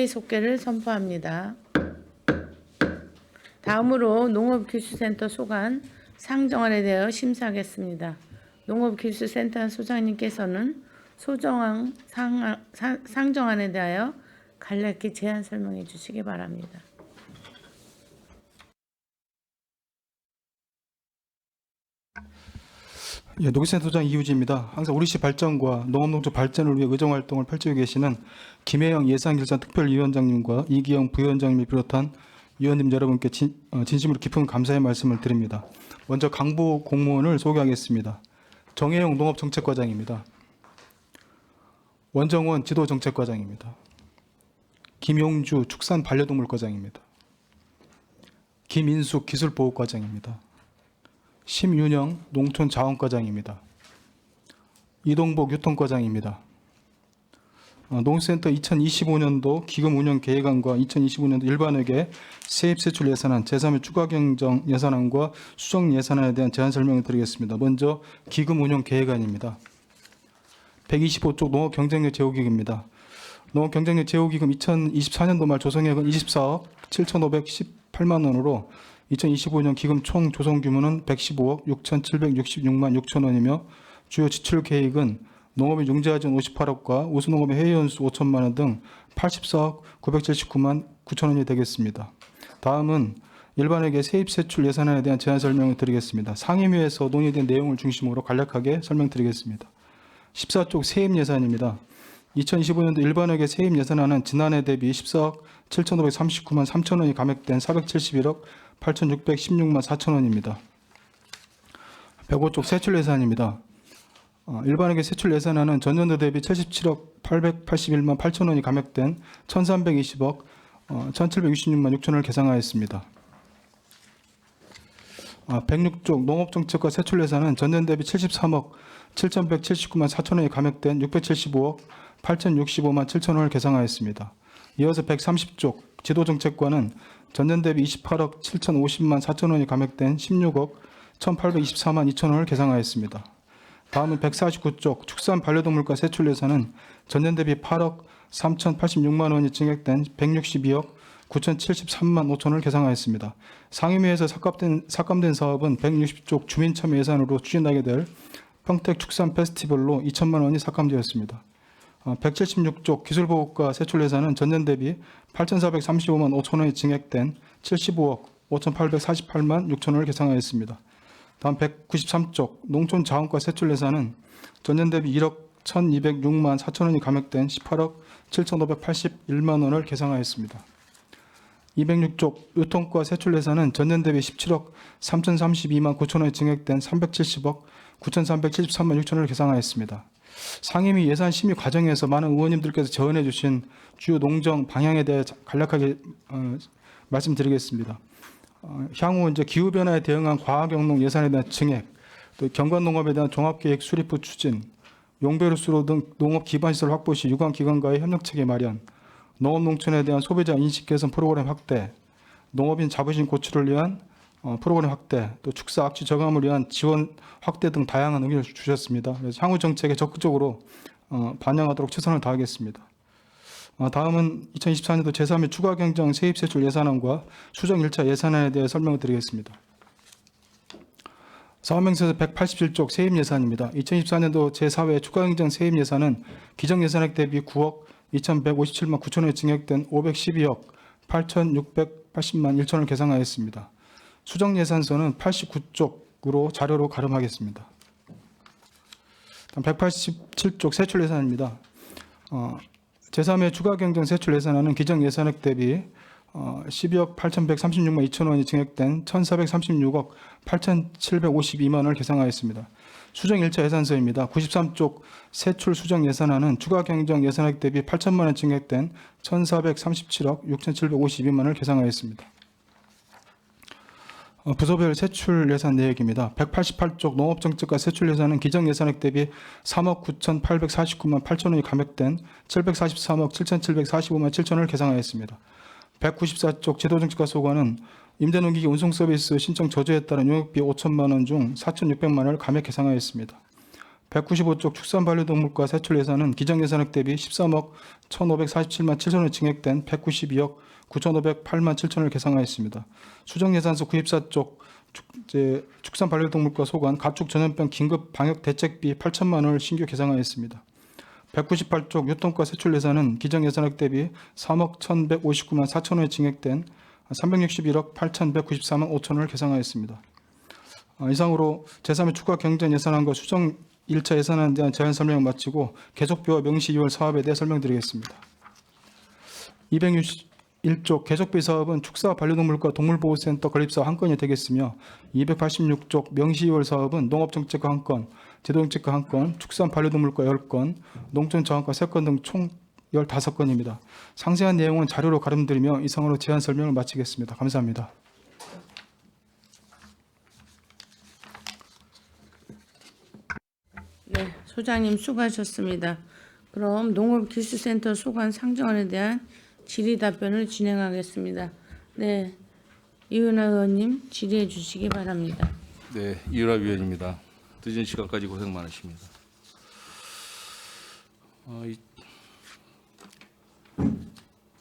속개를 선포합니다. 다음으로 농업기술센터 소관 상정안에 대하여 심사하겠습니다. 농업기술센터 소장님께서는 소정안 상정안에 대하여 간략히 제안 설명해 주시기 바랍니다. 예, 농기센터 소장 이우지입니다. 항상 우리시 발전과 농업농촌 발전을 위해 의정활동을 펼치고 계시는 김혜영 예산결산 특별위원장님과 이기영 부위원장님을 비롯한 위원님 여러분께 진심으로 깊은 감사의 말씀을 드립니다. 먼저 강부 공무원을 소개하겠습니다. 정혜영 농업정책과장입니다. 원정원 지도정책과장입니다. 김용주 축산반려동물과장입니다. 김인숙 기술보호과장입니다. 심윤영 농촌자원과장입니다. 이동복 유통과장입니다. 농센터 2025년도 기금운영계획안과 2025년도 일반회계 세입세출 예산안, 제3회 추가경정 예산안과 수정예산안에 대한 제안 설명을 드리겠습니다. 먼저 기금운영계획안입니다. 125쪽 농업경쟁력 제고기금입니다. 농업경쟁력 제고기금 2024년도 말 조성액은 24억 7,518만 원으로 2025년 기금 총 조성 규모는 115억 6,766만 6천 원이며 주요 지출 계획은 농업인 융자지원 58억과 우수농업인 해외연수 5천만 원 등 84억 979만 9천 원이 되겠습니다. 다음은 일반회계 세입세출 예산안에 대한 제안 설명을 드리겠습니다. 상임위에서 논의된 내용을 중심으로 간략하게 설명드리겠습니다. 14쪽 세입 예산입니다. 2025년도 일반회계 세입 예산안은 지난해 대비 14억 7,539만 3천 원이 감액된 471억 8,616만 4천 원입니다. 105쪽 세출 예산입니다. 일반회계 세출 예산안은 전년도 대비 77억 881만 8천 원이 감액된 1,320억 1,766만 6천 원을 계상하였습니다. 106쪽 농업정책과 세출 예산은 전년 대비 73억 7,179만 4천 원이 감액된 675억 8,065만 7천 원을 계상하였습니다. 이어서 130쪽 지도정책과는 전년 대비 28억 7,050만 4천 원이 감액된 16억 1,824만 2천 원을 계상하였습니다. 다음은 149쪽 축산반려동물과 세출 예산은 전년 대비 8억 3,086만 원이 증액된 162억 9,073만 5천 원을 계상하였습니다. 상임위에서 삭감된 사업은 160쪽 주민참여 예산으로 추진하게 될 평택 축산 페스티벌로 2천만 원이 삭감되었습니다. 176쪽 기술보호과 세출 예산은 전년 대비 8,435만 5천 원이 증액된 75억 5,848만 6천 원을 계상하였습니다. 다음 193쪽 농촌자원과 세출 예산은 전년 대비 1억 1,206만 4천 원이 감액된 18억 7,581만 원을 계상하였습니다. 206쪽 유통과 세출 예산은 전년 대비 17억 3,032만 9천 원이 증액된 370억 9,373만 6천 원을 계상하였습니다. 상임위 예산 심의 과정에서 많은 의원님들께서 제언해 주신 주요 농정 방향에 대해 간략하게 말씀드리겠습니다. 향후 이제 기후변화에 대응한 과학영농 예산에 대한 증액, 또 경관농업에 대한 종합계획 수립 후 추진, 용배로 수로 등 농업 기반시설 확보 시 유관기관과의 협력체계 마련, 농업농촌에 대한 소비자 인식 개선 프로그램 확대, 농업인 자부심 고취를 위한 프로그램 확대, 또 축사 악취 저감을 위한 지원 확대 등 다양한 의견을 주셨습니다. 그래서 향후 정책에 적극적으로 반영하도록 최선을 다하겠습니다. 다음은 2024년도 제3회 추가경정 세입세출 예산안과 수정 1차 예산안에 대해 설명을 드리겠습니다. 사업명세서 187쪽 세입 예산입니다. 2024년도 제4회 추가경정 세입 예산은 기정예산액 대비 9억 2,157만 9천 원이 증액된 512억 8,680만 1천 원을 계상하였습니다. 수정예산서는 89쪽으로 자료로 가름하겠습니다. 187쪽 세출 예산입니다. 제3회 추가경정 세출 예산안은 기정예산액 대비 12억 8,136만 2천 원이 증액된 1,436억 8,752만 원을 계상하였습니다. 수정 1차 예산서입니다. 93쪽 세출 수정 예산안은 추가경정 예산액 대비 8천만 원 증액된 1,437억 6,752만 원을 계상하였습니다. 부서별 세출 예산 내역입니다. 188쪽 농업정책과 세출 예산은 기정예산액 대비 3억 9,849만 8천 원이 감액된 743억 7,745만 7천 원을 계상하였습니다. 194쪽 제도정책과 소관은 임대농기계 운송서비스 신청 저조에 따른 용역비 5천만 원 중 4,600만 원을 감액 계상하였습니다. 195쪽 축산반려동물과 세출 예산은 기정 예산액 대비 13억 1,547만 7천원이 증액된 192억 9,508만 7천원을 계상하였습니다. 수정 예산서 94쪽 축산반려동물과 소관 가축 전염병 긴급 방역 대책비 8천만 원을 신규 계상하였습니다. 198쪽 유통과 세출 예산은 기정 예산액 대비 3억 1,159만 4천원이 증액된 361억 8,194만 5천원을 계상하였습니다. 이상으로 제3회 추가 경정 예산안과 수정 1차 예산안에 대한 제안 설명을 마치고 개속비와 명시 2월 사업에 대해 설명드리겠습니다. 261쪽 개속비 사업은 축사 반려동물과 동물보호센터 건립사업 한 건이 되겠으며 286쪽 명시 2월 사업은 농업정책과 한 건, 제도정책과 한 건, 축산 반려동물과 10건, 농촌자원과 3건 등 총 15건입니다. 상세한 내용은 자료로 가름드리며 이상으로 제안 설명을 마치겠습니다. 감사합니다. 네, 소장님 수고하셨습니다. 그럼 농업기술센터 소관 상정안에 대한 질의 답변을 진행하겠습니다. 네, 이은하 의원님 질의해 주시기 바랍니다. 네, 이윤하 위원입니다. 늦은 시간까지 고생 많으십니다.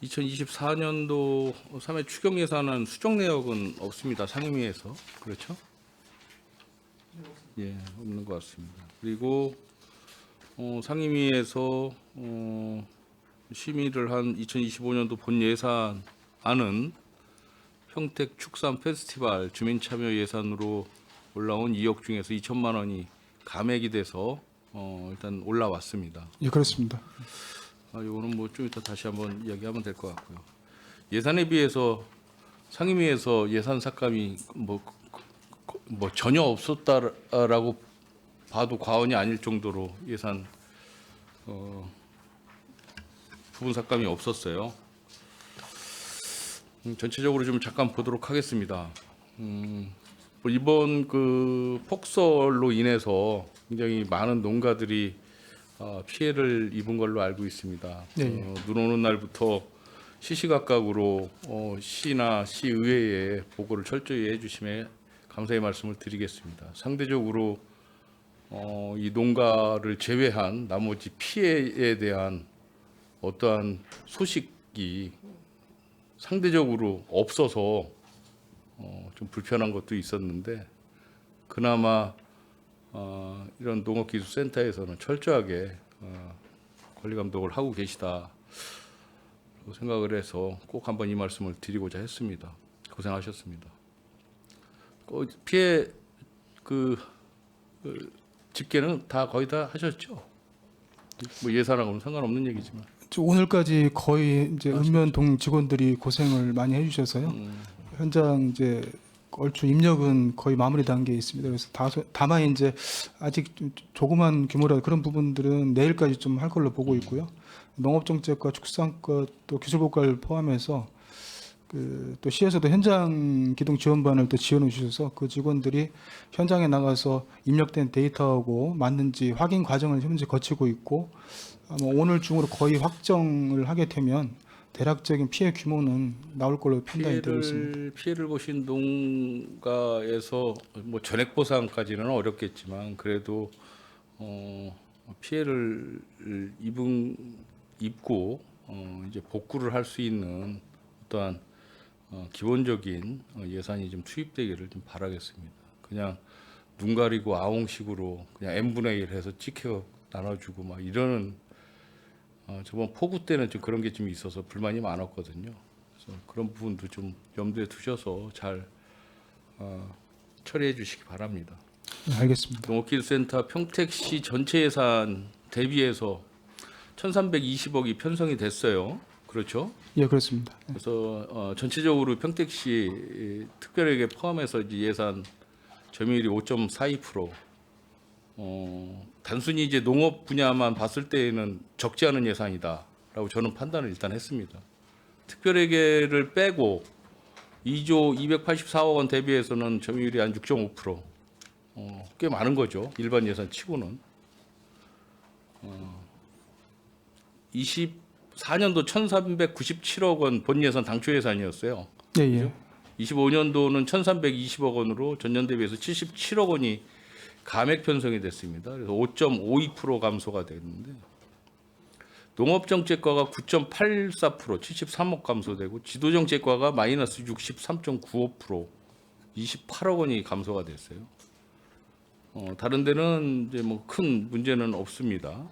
2024년도 3회 추경 예산안 수정 내역은 없습니다. 상임위에서. 그렇죠? 예, 없는 것 같습니다. 그리고 상임위에서 심의를 한 2025년도 본 예산안은 평택 축산 페스티벌 주민 참여 예산으로 올라온 2억 중에서 2천만 원이 감액이 돼서 일단 올라왔습니다. 예, 그렇습니다. 이거는 뭐 좀 이따 다시 한번 이야기하면 될 것 같고요. 예산에 비해서 상임위에서 예산 삭감이 뭐 전혀 없었다라고 봐도 과언이 아닐 정도로 예산 부분 삭감이 없었어요. 전체적으로 좀 잠깐 보도록 하겠습니다. 뭐 이번 그 폭설로 인해서 굉장히 많은 농가들이 피해를 입은 걸로 알고 있습니다. 네. 눈 오는 날부터 시시각각으로 시나 시의회에 보고를 철저히 해주심에 감사의 말씀을 드리겠습니다. 상대적으로 이 농가를 제외한 나머지 피해에 대한 어떠한 소식이 상대적으로 없어서 좀 불편한 것도 있었는데 그나마 이런 농업기술센터에서는 철저하게 관리 감독을 하고 계시다고 생각을 해서 꼭 한번 이 말씀을 드리고자 했습니다. 고생하셨습니다. 피해 그 집계는 다 거의 다 하셨죠? 뭐 예산하고는 상관없는 얘기지만. 오늘까지 거의 이제 읍면동 직원들이 고생을 많이 해주셔서요. 현장 이제 얼추 입력은 거의 마무리 단계에 있습니다. 그래서 다만 이제 아직 좀 조그만 규모라 그런 부분들은 내일까지 좀 할 걸로 보고 있고요. 농업정책과 축산과 또 기술복과를 포함해서 또 시에서도 현장 기동 지원반을 또 지원해 주셔서 그 직원들이 현장에 나가서 입력된 데이터하고 맞는지 확인 과정을 현재 거치고 있고 오늘 중으로 거의 확정을 하게 되면 대략적인 피해 규모는 나올 걸로 판단이 되고 있습니다. 피해를 보신 농가에서 뭐 전액 보상까지는 어렵겠지만 그래도 피해를 입고 이제 복구를 할 수 있는 어떠한 기본적인 예산이 좀 투입되기를 좀 바라겠습니다. 그냥 눈 가리고 아웅식으로 그냥 n분의 1 해서 찍혀 나눠주고 막 이러는 저번 폭우 때는 좀 그런 게 좀 있어서 불만이 많았거든요. 그래서 그런 부분도 좀 염두에 두셔서 잘 처리해 주시기 바랍니다. 네, 알겠습니다. 농업기술센터 평택시 전체 예산 대비해서 1,320억이 편성이 됐어요. 그렇죠? 예, 그렇습니다. 그래서 전체적으로 평택시 특별하게 포함해서 이제 예산 점유율이 5.42%. 단순히 이제 농업 분야만 봤을 때에는 적지 않은 예산이다라고 저는 판단을 일단 했습니다. 특별회계를 빼고 2조 284억 원 대비해서는 점유율이 한 6.5%. 꽤 많은 거죠. 일반 예산 치고는. 24년도 1,397억 원 본 예산 당초 예산이었어요. 예, 예. 25년도는 1,320억 원으로 전년 대비해서 77억 원이 감액 편성이 됐습니다. 그래서 5.52% 감소가 됐는데 농업정책과가 9.84% 73억 감소되고 지도정책과가 마이너스 63.95% 28억 원이 감소가 됐어요. 다른 데는 이제 뭐 큰 문제는 없습니다.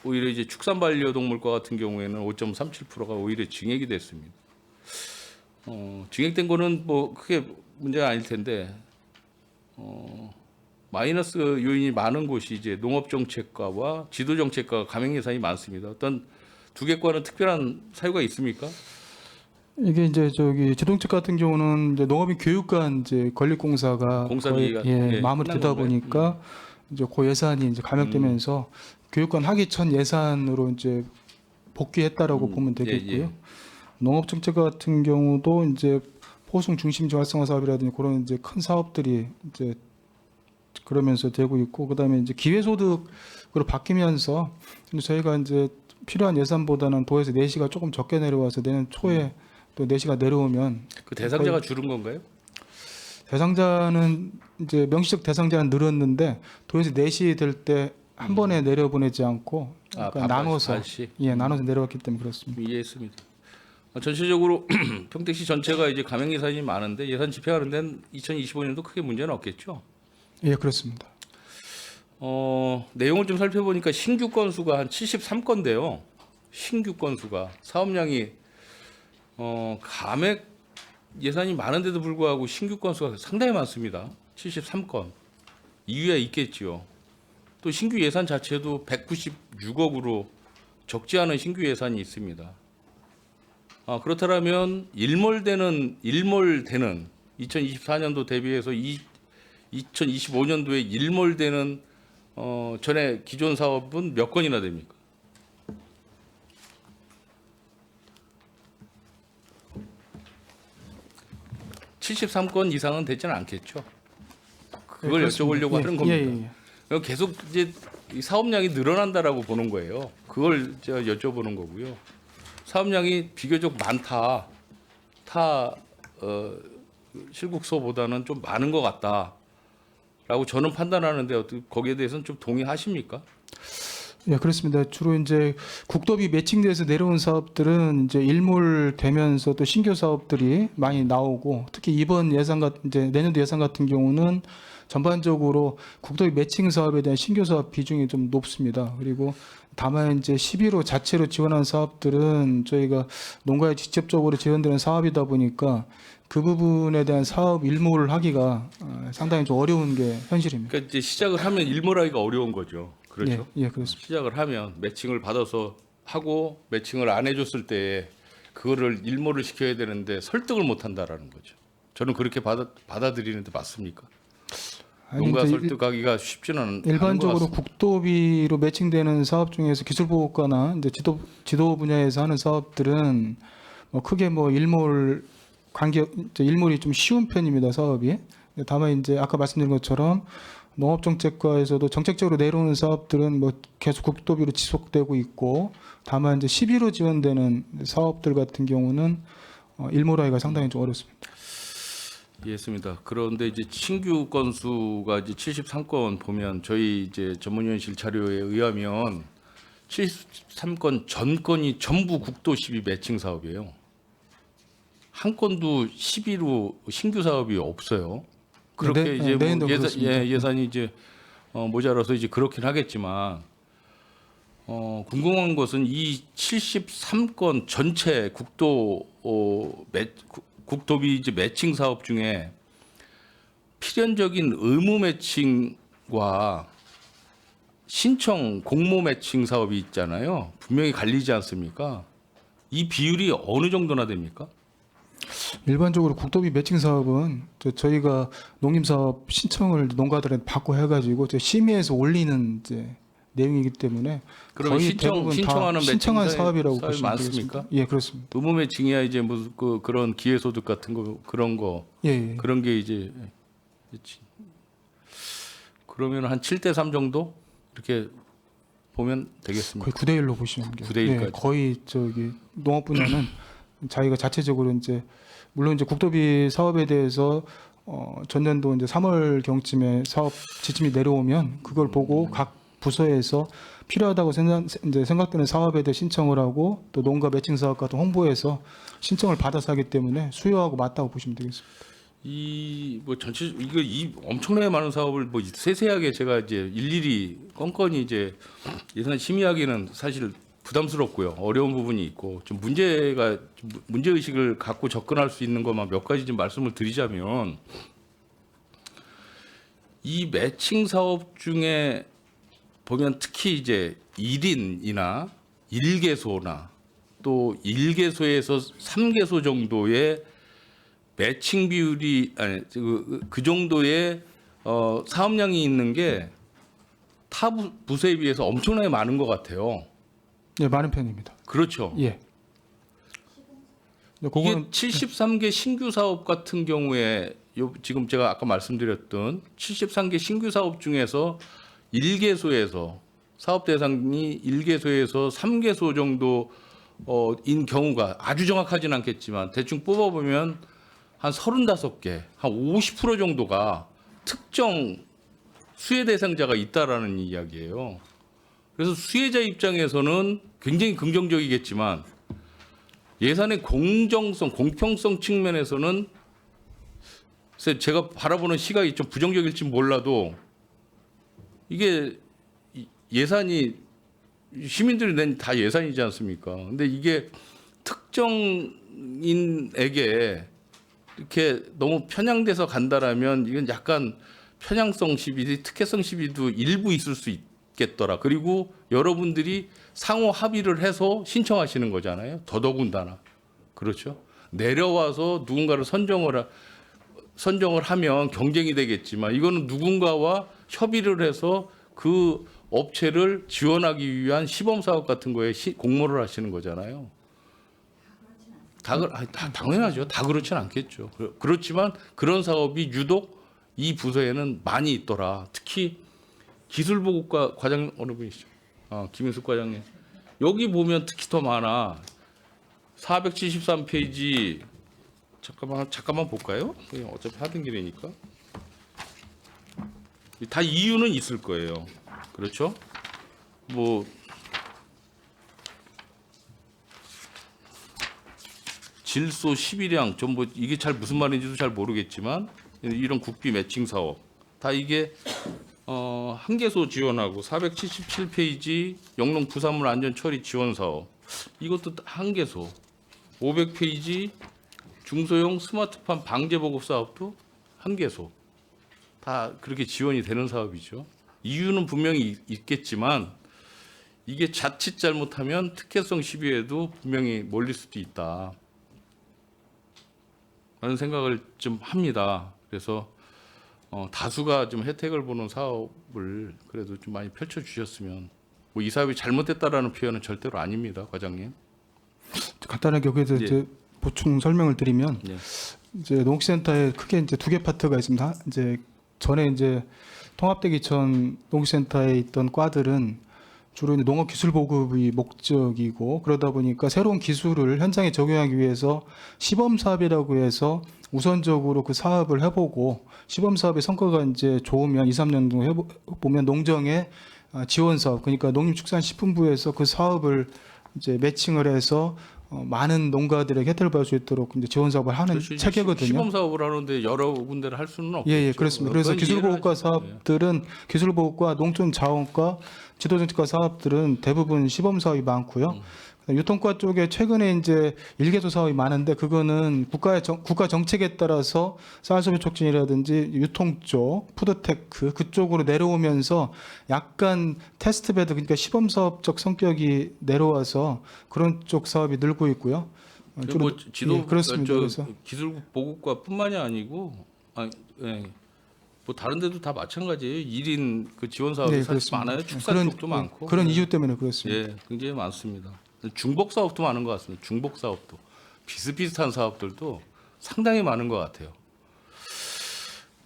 오히려 이제 축산반려동물과 같은 경우에는 5.37%가 오히려 증액이 됐습니다. 증액된 거는 뭐 크게 문제가 아닐 텐데 마이너스 요인이 많은 곳이 이제 농업정책과와 지도정책과가 감액 예산이 많습니다. 어떤 두 개 과는 특별한 사유가 있습니까? 이게 이제 지동책 같은 경우는 이제 농업인 교육관 이제 건립공사가 공사비가 마무리되다 끝난 건가요? 보니까 이제 그 예산이 이제 감액되면서 교육관 하기 전 예산으로 이제 복귀했다라고 보면 되겠고요. 예. 농업정책 같은 경우도 이제 포송 중심지 활성화 사업이라든지 그런 이제 큰 사업들이 이제 그러면서 되고 있고, 그다음에 이제 기회소득으로 바뀌면서 저희가 이제 필요한 예산보다는 도에서 내시가 조금 적게 내려와서 내년 초에 또 내시가 내려오면 그 대상자가 줄은 건가요? 대상자는 이제 명시적 대상자는 늘었는데 도에서 내시 될 때 한 번에 내려보내지 않고 그러니까 나눠서 나눠서 내려왔기 때문에 그렇습니다. 이해했습니다. 전체적으로 평택시 전체가 이제 감액 예산이 많은데 예산 집행하는 데는 2025년도 크게 문제는 없겠죠? 예, 그렇습니다. 내용을 좀 살펴보니까 신규 건수가 한 73건대요. 신규 건수가 사업량이 감액 예산이 많은데도 불구하고 신규 건수가 상당히 많습니다. 73건. 이유가 있겠지요. 또 신규 예산 자체도 196억으로 적지 않은 신규 예산이 있습니다. 그렇다면 일몰되는 2024년도 대비해서 2025년도에 일몰되는 전에 기존 사업은 몇 건이나 됩니까? (73건) 이상은 되지는 않겠죠. 그걸 여쭤보려고 하는 겁니다. 계속 이제 이 사업량이 늘어난다라고 보는 거예요. 그걸 제가 여쭤보는 거고요. 사업량이 비교적 많다. 타 실국소보다는 좀 많은 것 같다라고 저는 판단하는데 거기에 대해서는 좀 동의하십니까? 예, 그렇습니다. 주로 이제 국도비 매칭돼서 내려온 사업들은 이제 일몰되면서 또 신규 사업들이 많이 나오고, 특히 이번 이제 내년도 예산 같은 경우는 전반적으로 국도비 매칭 사업에 대한 신규 사업 비중이 좀 높습니다. 그리고 다만 이제 11호 자체로 지원한 사업들은 저희가 농가에 직접적으로 지원되는 사업이다 보니까 그 부분에 대한 사업 일몰을 하기가 상당히 좀 어려운 게 현실입니다. 그러니까 이제 시작을 하면 일몰하기가 어려운 거죠. 그렇죠? 예, 그렇습니다. 시작을 하면 매칭을 받아서 하고 매칭을 안 해줬을 때 그거를 일몰을 시켜야 되는데 설득을 못 한다라는 거죠. 저는 그렇게 받아들이는데 맞습니까? 농가 설득하기가 쉽지는 않은 일반적으로 국도비로 매칭되는 사업 중에서 기술보호과나 이제 지도 분야에서 하는 사업들은 크게 일몰이 좀 쉬운 편입니다, 사업이. 다만 이제 아까 말씀드린 것처럼 농업정책과에서도 정책적으로 내려오는 사업들은 계속 국도비로 지속되고 있고, 다만 이제 11호 지원되는 사업들 같은 경우는 일몰하기가 상당히 좀 어렵습니다. 이해했습니다. 그런데 이제 신규 건수가 이제 73건 보면 저희 이제 전문위원실 자료에 의하면 73건 전 건이 전부 국도 12 매칭 사업이에요. 한 건도 11호 신규 사업이 없어요. 그렇게 이제 예산이 이제 모자라서 이제 그렇긴 하겠지만 궁금한 것은 이 73건 전체 국도비 이제 매칭 사업 중에 필연적인 의무 매칭과 신청 공모 매칭 사업이 있잖아요. 분명히 갈리지 않습니까? 이 비율이 어느 정도나 됩니까? 일반적으로 국도비 매칭 사업은 저희가 농림사업 신청을 농가들한테 받고 해가지고 심의해서 올리는 이제 내용이기 때문에 그러면 거의 대부분 신청하는 다 신청한 매칭 사업이라고 사업이 보시면 많습니까? 되겠습니다. 예, 그렇습니다. 의무 매칭이야 이제 무슨 그런 기회소득 같은 거 그런 거 예. 그런 게 이제 그러면 한 7대3 정도 이렇게 보면 되겠습니다. 거의 9대1로 보시면 돼요. 9대 1까지. 거의 농업 분야는 자기가 자체적으로 이제 물론 이제 국도비 사업에 대해서 전년도 이제 3월 경쯤에 사업 지침이 내려오면 그걸 보고 각 부서에서 필요하다고 생각되는 사업에 대해 신청을 하고 또 농가 매칭 사업 같은 홍보해서 신청을 받아서 하기 때문에 수요하고 맞다고 보시면 되겠습니다. 이 뭐 전체 이거 이 엄청나게 많은 사업을 뭐 세세하게 제가 이제 일일이 건건히 이제 예산 심의하기는 사실 부담스럽고요. 어려운 부분이 있고 좀 문제 의식을 갖고 접근할 수 있는 것만 몇 가지 좀 말씀을 드리자면 이 매칭 사업 중에 보면 특히 이제 1인이나 1개소나 또 1개소에서 3개소 정도의 매칭 비율이 아니 그 정도의 사업량이 있는 게 타 부서에 비해서 엄청나게 많은 것 같아요. 네, 많은 편입니다. 그렇죠. 예. 이게 그거는 73개 신규 사업 같은 경우에 지금 제가 아까 말씀드렸던 73개 신규 사업 중에서 1개소에서 사업 대상이 1개소에서 3개소 정도인 경우가 아주 정확하진 않겠지만 대충 뽑아보면 한 35개, 한 50% 정도가 특정 수혜 대상자가 있다라는 이야기예요. 그래서 수혜자 입장에서는 굉장히 긍정적이겠지만 예산의 공정성, 공평성 측면에서는 제가 바라보는 시각이 좀 부정적일지 몰라도 이게 예산이 시민들이 낸 다 예산이지 않습니까? 근데 이게 특정인에게 이렇게 너무 편향돼서 간다라면 이건 약간 편향성 시비, 특혜성 시비도 일부 있을 수 있겠더라. 그리고 여러분들이 상호 합의를 해서 신청하시는 거잖아요. 더더군다나. 그렇죠? 내려와서 누군가를 선정을 하면 경쟁이 되겠지만 이거는 누군가와 협의를 해서 그 업체를 지원하기 위한 시범 사업 같은 거에 공모를 하시는 거잖아요. 당연하죠. 다 그렇진 않겠죠. 그렇지만 그런 사업이 유독 이 부서에는 많이 있더라. 특히 기술보급과 과장 어느 분이시죠? 김인숙 과장님. 여기 보면 특히 더 많아. 473페이지 잠깐만 볼까요? 어차피 하던 길이니까. 다 이유는 있을 거예요. 그렇죠? 뭐 질소 11량 전부 이게 잘 무슨 말인지도 잘 모르겠지만 이런 국비 매칭 사업 다 이게 한개소 지원하고 477페이지 영농 부산물 안전 처리 지원 사업 이것도 한개소 500페이지 중소형 스마트팜 방제 보급 사업도 한개소 다 그렇게 지원이 되는 사업이죠. 이유는 분명히 있겠지만 이게 자칫 잘못하면 특혜성 시비에도 분명히 몰릴 수도 있다. 라는 생각을 좀 합니다. 그래서 다수가 좀 혜택을 보는 사업을 그래도 좀 많이 펼쳐주셨으면 뭐 이 사업이 잘못됐다라는 표현은 절대로 아닙니다, 과장님. 간단하게 여기서 예. 이제 보충 설명을 드리면 예. 이제 농기센터에 크게 이제 두 개 파트가 있습니다. 이제 전에 이제 통합되기 전 농기센터에 있던 과들은 주로 이제 농업 기술 보급이 목적이고 그러다 보니까 새로운 기술을 현장에 적용하기 위해서 시범 사업이라고 해서 우선적으로 그 사업을 해보고 시범 사업의 성과가 이제 좋으면 2, 3년 정도 해보면 농정의 지원 사업 그러니까 농림축산식품부에서 그 사업을 이제 매칭을 해서 많은 농가들에게 혜택을 받을 수 있도록 이제 지원 사업을 하는 그렇죠. 체계거든요. 시범 사업을 하는데 여러 군데를 할 수는 없죠. 예, 그렇습니다. 그래서 기술보급과 사업들은 기술보급과 농촌자원과 지도정책과 사업들은 대부분 시범 사업이 많고요. 유통과 쪽에 최근에 이제 일개소 사업이 많은데 그거는 국가 정책에 따라서 쌀소비 촉진이라든지 유통 쪽, 푸드테크 그쪽으로 내려오면서 약간 테스트베드 그러니까 시범 사업적 성격이 내려와서 그런 쪽 사업이 늘고 있고요. 뭐 지도 예, 그렇습니다. 그래서 기술 보급과뿐만이 아니고 뭐 다른 데도 다 마찬가지예요. 1인 그 지원 사업이 네, 사실 그렇습니다. 많아요. 축산 쪽도 많고. 그런 이유 때문에 그렇습니다. 예, 굉장히 많습니다. 중복 사업도 많은 것 같습니다. 중복 사업도 비슷비슷한 사업들도 상당히 많은 것 같아요.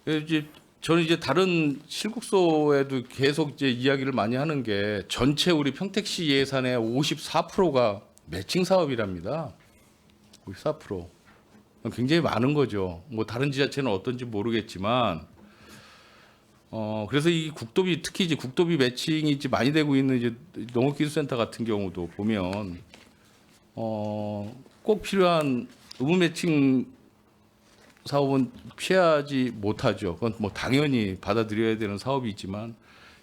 이제 저는 이제 다른 실국소에도 계속 이제 이야기를 많이 하는 게 전체 우리 평택시 예산의 54%가 매칭 사업이랍니다. 우리 사프로 굉장히 많은 거죠. 뭐 다른 지자체는 어떤지 모르겠지만 그래서 이 국도비 특히 이제 국도비 매칭이 이제 많이 되고 있는 이제 농업기술센터 같은 경우도 보면 꼭 필요한 의무 매칭 사업은 피하지 못하죠. 그건 뭐 당연히 받아들여야 되는 사업이지만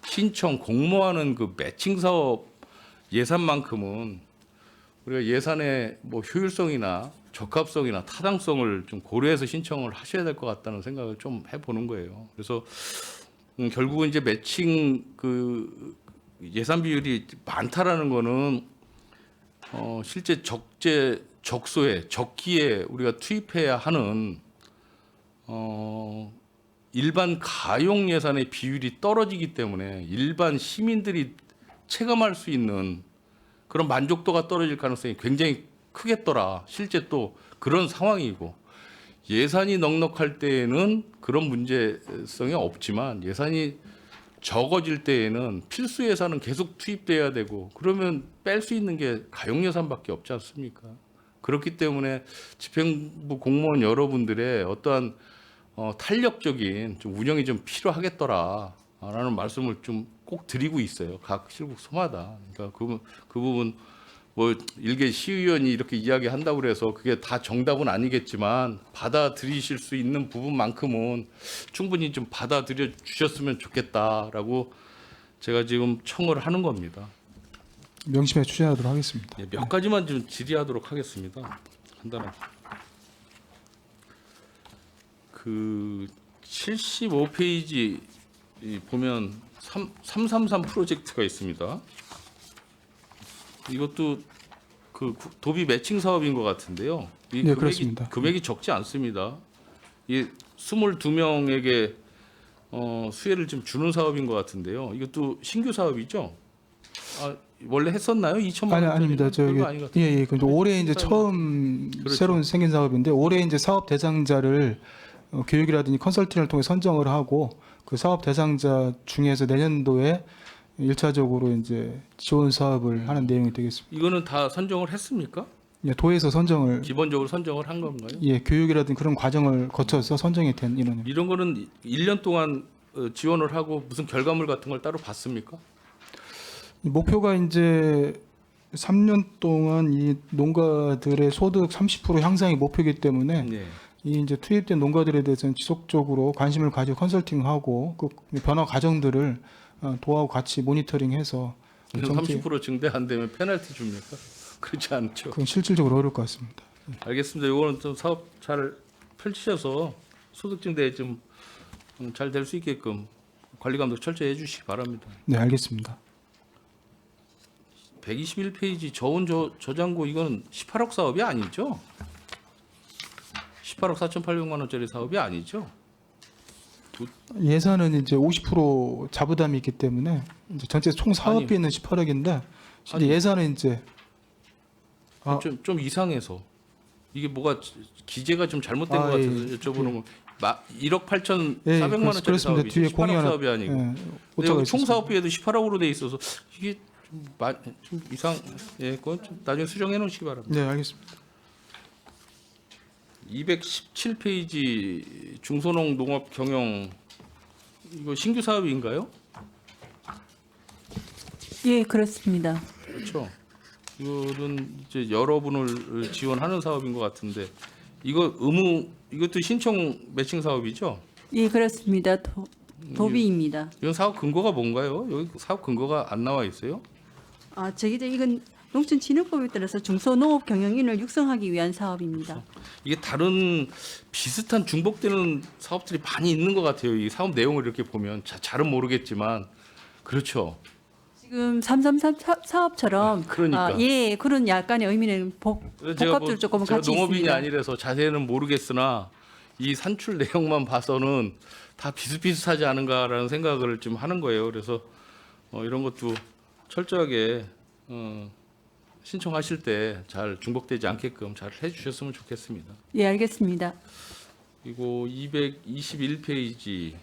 신청 공모하는 그 매칭 사업 예산만큼은 우리가 예산의 뭐 효율성이나 적합성이나 타당성을 좀 고려해서 신청을 하셔야 될 것 같다는 생각을 좀 해보는 거예요. 그래서 결국은 이제 매칭 그 예산 비율이 많다라는 거는 실제 적소에 적기에 우리가 투입해야 하는 일반 가용 예산의 비율이 떨어지기 때문에 일반 시민들이 체감할 수 있는 그런 만족도가 떨어질 가능성이 굉장히 크겠더라. 실제 또 그런 상황이고 예산이 넉넉할 때에는 그런 문제성이 없지만 예산이 적어질 때에는 필수 예산은 계속 투입돼야 되고 그러면 뺄 수 있는 게 가용 예산밖에 없지 않습니까? 그렇기 때문에 집행부 공무원 여러분들의 어떠한 탄력적인 좀 운영이 좀 필요하겠더라라는 말씀을 좀 꼭 드리고 있어요. 각 실국 소마다. 그러니까 그 부분 뭐 일개 시의원이 이렇게 이야기한다고 그래서 그게 다 정답은 아니겠지만 받아들이실 수 있는 부분만큼은 충분히 좀 받아들여 주셨으면 좋겠다라고 제가 지금 청을 하는 겁니다. 명심해 추진하도록 하겠습니다. 예, 몇 가지만 좀 질의하도록 하겠습니다. 간단하게. 그 75페이지 보면 333 프로젝트가 있습니다. 이것도 그 도비 매칭 사업인 것 같은데요. 이 네, 그렇습니다. 금액이 적지 않습니다. 이 22명에게 수혜를 좀 주는 사업인 것 같은데요. 이것도 신규 사업이죠? 원래 했었나요? 2천만 원? 아닙니다. 저기 예. 근데 올해 이제 처음 그렇죠. 새로운 생긴 사업인데 올해 이제 사업 대상자를 교육이라든지 컨설팅을 통해 선정을 하고 그 사업 대상자 중에서 내년도에 1차적으로 이제 지원 사업을 하는 내용이 되겠습니다. 이거는 다 선정을 했습니까? 예, 도에서 선정을 기본적으로 선정을 한 건가요? 예, 교육이라든지 그런 과정을 거쳐서 선정이 된 인원입니다. 이런 거는 1년 동안 지원을 하고 무슨 결과물 같은 걸 따로 봤습니까? 이 목표가 이제 3년 동안 이 농가들의 소득 30% 향상이 목표이기 때문에 네. 이 이제 투입된 농가들에 대해서는 지속적으로 관심을 가지고 컨설팅하고 그 변화 과정들을 도하고 같이 모니터링해서 정책 30% 증대 안 되면 페널티 줍니까? 그렇지 않죠. 그건 실질적으로 어려울 것 같습니다. 알겠습니다. 이거는 좀 사업 잘 펼치셔서 소득 증대 좀 잘 될 수 있게끔 관리 감독 철저히 해주시기 바랍니다. 네, 알겠습니다. 121페이지 저온 저장고 이거는 18억 사업이 아니죠? 18억 4,800만 원짜리 사업이 아니죠? 예산은 이제 50% 자부담이 있기 때문에 이제 전체 총 사업비는 18억인데 실제 아니. 예산은 이제 좀 이상해서 이게 뭐가 기재가 좀 잘못된 것 예. 같아서 여쭤보는 거. 1억 8,400만 예, 원짜리 그렇습니다. 사업이죠. 뒤에 18억 공이 하나 사업이 아니고. 예, 근데 오차가 여기 총 있었습니다. 사업비에도 18억으로 돼 있어서 이게 좀 이상. 예, 그건 좀 나중에 수정해 놓으시기 바랍니다. 네, 알겠습니다. 217페이지 중소농 농업 경영 이거 신규 사업인가요? 예, 그렇습니다. 그렇죠. 이거는 이제 여러분을 지원하는 사업인 것 같은데 이거 이것도 신청 매칭 사업이죠? 예, 그렇습니다. 도비입니다. 이건 사업 근거가 뭔가요? 여기 사업 근거가 안 나와 있어요? 이건 농촌진흥법에 따라서 중소농업 경영인을 육성하기 위한 사업입니다. 이게 다른 비슷한 중복되는 사업들이 많이 있는 것 같아요. 이 사업 내용을 이렇게 보면 잘은 모르겠지만 그렇죠. 지금 333 사업처럼 그러니까. 예, 그런 약간의 의미는 복합적으로 조금 제가 같이 농업인이 있습니다. 아니라서 자세히는 모르겠으나 이 산출 내용만 봐서는 다 비슷비슷하지 않은가라는 생각을 좀 하는 거예요. 그래서 이런 것도 철저하게 신청하실 때 잘 중복되지 않게끔 잘 해주셨으면 좋겠습니다. 예, 알겠습니다. 그리고 221페이지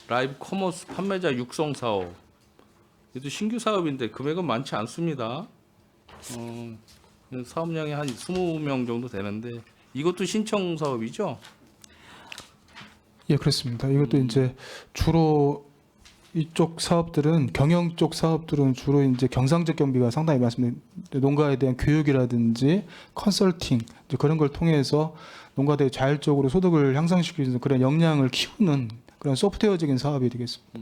라이브 커머스 판매자 육성 사업. 이것도 신규 사업인데 금액은 많지 않습니다. 사업량이 한 20명 정도 되는데 이것도 신청 사업이죠? 예, 그렇습니다. 이것도 이제 주로 이쪽 사업들은 경영 쪽 사업들은 주로 이제 경상적 경비가 상당히 많습니다. 농가에 대한 교육이라든지 컨설팅 이제 그런 걸 통해서 농가들이 자율적으로 소득을 향상시키는 그런 역량을 키우는 그런 소프트웨어적인 사업이 되겠습니다.